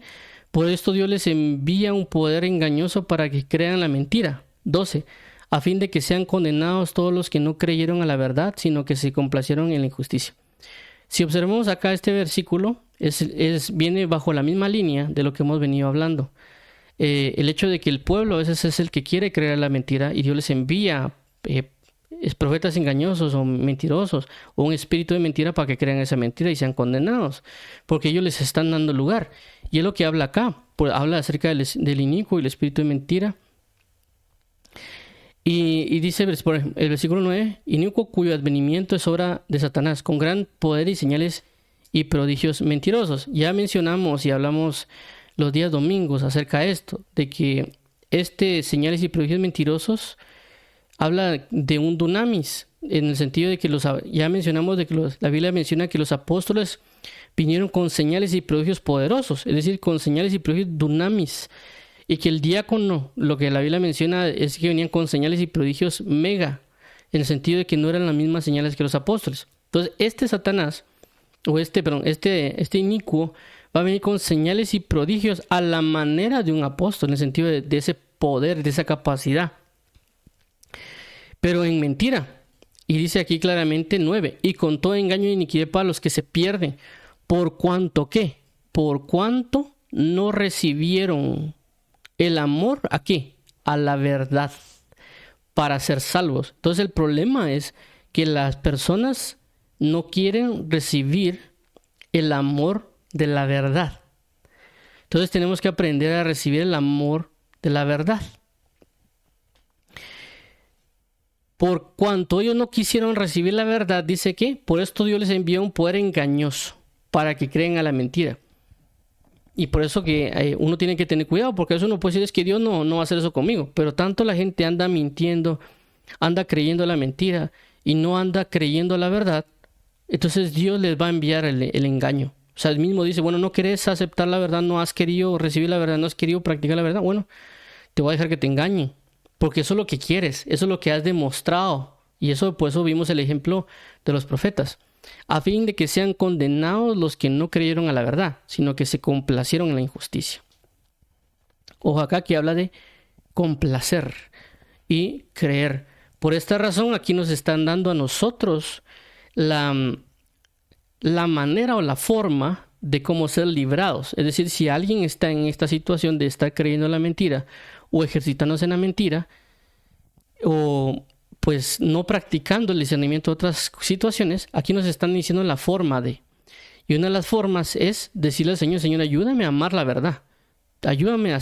Por esto Dios les envía un poder engañoso para que crean la mentira. 12. A fin de que sean condenados todos los que no creyeron a la verdad, sino que se complacieron en la injusticia. Si observamos acá este versículo, viene bajo la misma línea de lo que hemos venido hablando. El hecho de que el pueblo a veces es el que quiere creer la mentira y Dios les envía profetas engañosos o mentirosos o un espíritu de mentira para que crean esa mentira y sean condenados, porque ellos les están dando lugar. Y es lo que habla acá, habla acerca del inicuo y el espíritu de mentira. Y dice el versículo 9, inicuo cuyo advenimiento es obra de Satanás, con gran poder y señales y prodigios mentirosos. Ya mencionamos y hablamos los días domingos acerca de esto, de que señales y prodigios mentirosos habla de un dunamis, en el sentido de que ya mencionamos de que la Biblia menciona que los apóstoles vinieron con señales y prodigios poderosos, es decir, con señales y prodigios dunamis, y que el diácono, lo que la Biblia menciona es que venían con señales y prodigios en el sentido de que no eran las mismas señales que los apóstoles. Entonces, Satanás, este inicuo, va a venir con señales y prodigios a la manera de un apóstol, en el sentido de ese poder, de esa capacidad. Pero en mentira. Y dice aquí claramente 9. Y con todo engaño y iniquidad para los que se pierden. ¿Por cuanto qué? Por cuanto no recibieron el amor ¿a qué? A la verdad. Para ser salvos. Entonces el problema es que las personas no quieren recibir el amor de la verdad. Entonces tenemos que aprender a recibir el amor de la verdad. Por cuanto ellos no quisieron recibir la verdad, dice que por esto Dios les envió un poder engañoso para que creen a la mentira. Y por eso que uno tiene que tener cuidado, porque eso uno puede decir es que Dios no va a hacer eso conmigo. Pero tanto la gente anda mintiendo, anda creyendo la mentira y no anda creyendo la verdad, entonces Dios les va a enviar el engaño. O sea, él mismo dice, bueno, no querés aceptar la verdad, no has querido recibir la verdad, no has querido practicar la verdad. Bueno, te voy a dejar que te engañen. Porque eso es lo que quieres, eso es lo que has demostrado. Y por eso vimos el ejemplo de los profetas. A fin de que sean condenados los que no creyeron a la verdad, sino que se complacieron en la injusticia. Ojo acá que habla de complacer y creer. Por esta razón aquí nos están dando a nosotros la manera o la forma de cómo ser librados. Es decir, si alguien está en esta situación de estar creyendo la mentira o ejercitándose en la mentira o pues no practicando el discernimiento de otras situaciones, aquí nos están diciendo la forma de. Y una de las formas es decirle al Señor, Señor, ayúdame a amar la verdad. Ayúdame a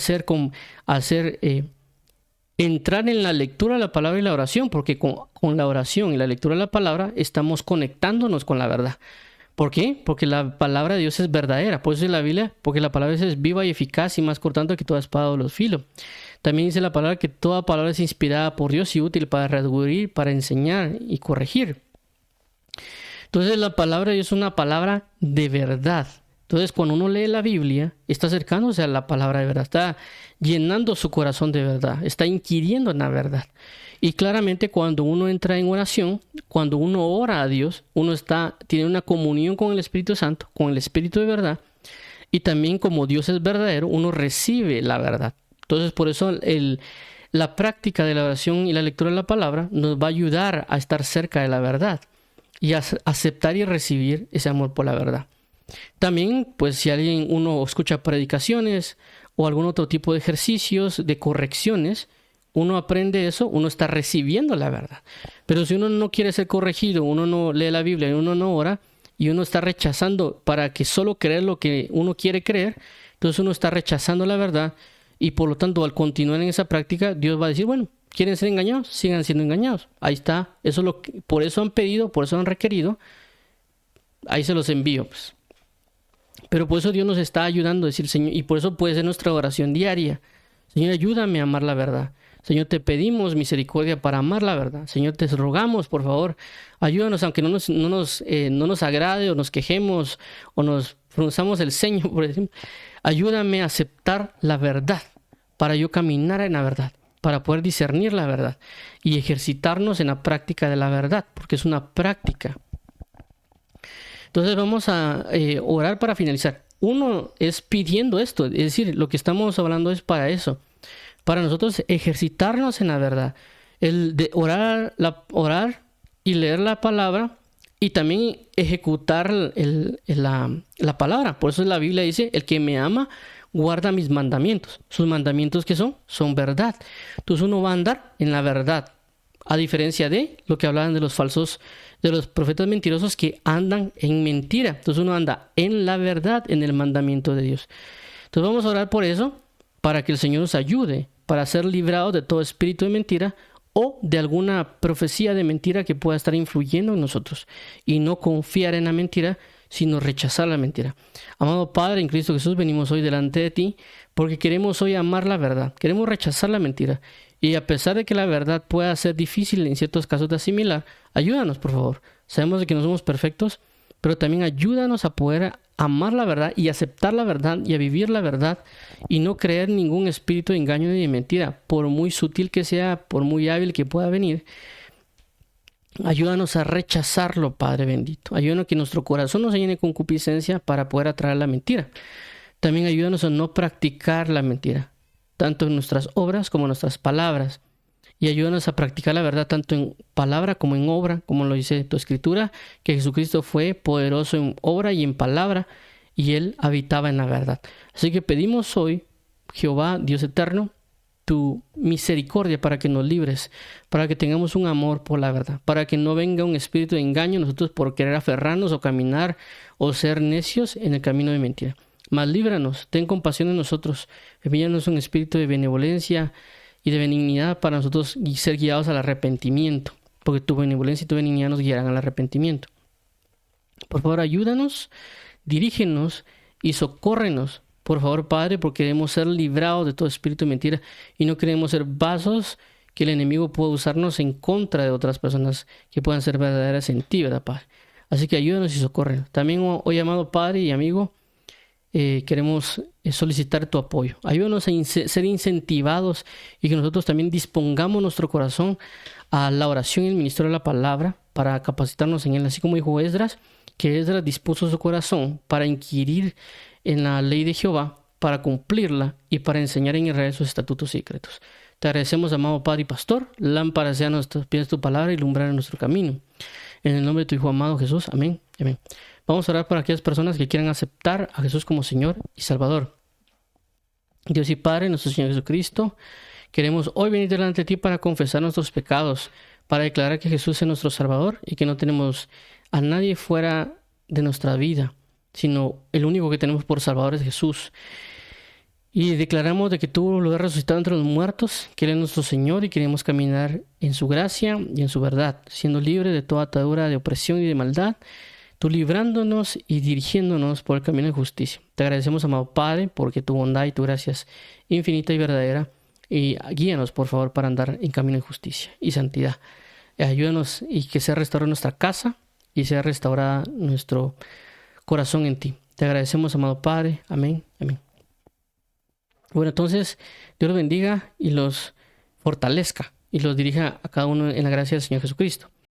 entrar en la lectura de la palabra y la oración, porque con la oración y la lectura de la palabra estamos conectándonos con la verdad. ¿Por qué? Porque la palabra de Dios es verdadera. Por eso dice la Biblia, porque la palabra de Dios es viva y eficaz y más cortante que toda espada de dos filos. También dice la palabra que toda palabra es inspirada por Dios y útil para redarguir, para enseñar y corregir. Entonces la palabra de Dios es una palabra de verdad. Entonces cuando uno lee la Biblia, está acercándose a la palabra de verdad, está llenando su corazón de verdad, está inquiriendo en la verdad. Y claramente cuando uno entra en oración, cuando uno ora a Dios, tiene una comunión con el Espíritu Santo, con el Espíritu de verdad. Y también como Dios es verdadero, uno recibe la verdad. Entonces por eso la práctica de la oración y la lectura de la palabra nos va a ayudar a estar cerca de la verdad y a aceptar y recibir ese amor por la verdad. También, pues si uno escucha predicaciones o algún otro tipo de ejercicios, de correcciones, uno aprende eso, uno está recibiendo la verdad. Pero si uno no quiere ser corregido, uno no lee la Biblia y uno no ora, y uno está rechazando para que solo creer lo que uno quiere creer, entonces uno está rechazando la verdad y por lo tanto al continuar en esa práctica, Dios va a decir, bueno, ¿quieren ser engañados? Sigan siendo engañados. Ahí está, por eso han pedido, por eso han requerido, ahí se los envío, pues. Pero por eso Dios nos está ayudando a decir, Señor, y por eso puede ser nuestra oración diaria. Señor, ayúdame a amar la verdad. Señor, te pedimos misericordia para amar la verdad. Señor, te rogamos, por favor, ayúdanos, aunque no nos agrade o nos quejemos o nos frunzamos el ceño, por ejemplo. Ayúdame a aceptar la verdad para yo caminar en la verdad, para poder discernir la verdad y ejercitarnos en la práctica de la verdad, porque es una práctica. Entonces vamos a orar para finalizar. Uno es pidiendo esto, es decir, lo que estamos hablando es para eso. Para nosotros ejercitarnos en la verdad. El de orar y leer la palabra y también ejecutar la palabra. Por eso la Biblia dice, el que me ama guarda mis mandamientos. ¿Sus mandamientos qué son? Son verdad. Entonces uno va a andar en la verdad. A diferencia de lo que hablaban de los profetas mentirosos que andan en mentira. Entonces uno anda en la verdad, en el mandamiento de Dios. Entonces vamos a orar por eso, para que el Señor nos ayude para ser librados de todo espíritu de mentira o de alguna profecía de mentira que pueda estar influyendo en nosotros. Y no confiar en la mentira, sino rechazar la mentira. Amado Padre, en Cristo Jesús, venimos hoy delante de ti porque queremos hoy amar la verdad. Queremos rechazar la mentira. Y a pesar de que la verdad pueda ser difícil en ciertos casos de asimilar, ayúdanos, por favor. Sabemos de que no somos perfectos, pero también ayúdanos a poder amar la verdad y aceptar la verdad y a vivir la verdad y no creer ningún espíritu de engaño ni de mentira, por muy sutil que sea, por muy hábil que pueda venir. Ayúdanos a rechazarlo, Padre bendito. Ayúdanos a que nuestro corazón no se llene con concupiscencia para poder atraer la mentira. También ayúdanos a no practicar la mentira, tanto en nuestras obras como en nuestras palabras. Y ayúdanos a practicar la verdad tanto en palabra como en obra, como lo dice tu escritura, que Jesucristo fue poderoso en obra y en palabra, y Él habitaba en la verdad. Así que pedimos hoy, Jehová, Dios eterno, tu misericordia para que nos libres, para que tengamos un amor por la verdad, para que no venga un espíritu de engaño nosotros por querer aferrarnos o caminar o ser necios en el camino de mentira. Mas líbranos, ten compasión de nosotros, envíanos un espíritu de benevolencia y de benignidad para nosotros y ser guiados al arrepentimiento, porque tu benevolencia y tu benignidad nos guiarán al arrepentimiento. Por favor, ayúdanos, dirígenos y socórrenos, por favor, Padre, porque queremos ser librados de todo espíritu de mentira y no queremos ser vasos que el enemigo pueda usarnos en contra de otras personas que puedan ser verdaderas en ti, ¿verdad, Padre? Así que ayúdanos y socórrenos. También hoy, amado Padre y amigo, queremos solicitar tu apoyo. Ayúdanos a ser incentivados y que nosotros también dispongamos nuestro corazón a la oración y el ministerio de la palabra para capacitarnos en él. Así como dijo Esdras, que Esdras dispuso su corazón para inquirir en la ley de Jehová, para cumplirla y para enseñar en Israel sus estatutos y decretos. Te agradecemos, amado Padre y Pastor. Lámpara sea a nuestros pies tu palabra y lumbrera nuestro camino. En el nombre de tu Hijo amado Jesús. Amén. Amén. Vamos a orar por aquellas personas que quieran aceptar a Jesús como Señor y Salvador. Dios y Padre, nuestro Señor Jesucristo, queremos hoy venir delante de ti para confesar nuestros pecados, para declarar que Jesús es nuestro Salvador y que no tenemos a nadie fuera de nuestra vida, sino el único que tenemos por Salvador es Jesús. Y declaramos de que tú lo has resucitado entre los muertos, que Él es nuestro Señor y queremos caminar en su gracia y en su verdad, siendo libres de toda atadura de opresión y de maldad, tú librándonos y dirigiéndonos por el camino de justicia. Te agradecemos, amado Padre, porque tu bondad y tu gracia es infinita y verdadera. Y guíanos, por favor, para andar en camino de justicia y santidad. Ayúdanos y que sea restaurada nuestra casa, y sea restaurada nuestro corazón en ti. Te agradecemos, amado Padre. Amén. Amén. Bueno, entonces, Dios los bendiga y los fortalezca y los dirija a cada uno en la gracia del Señor Jesucristo.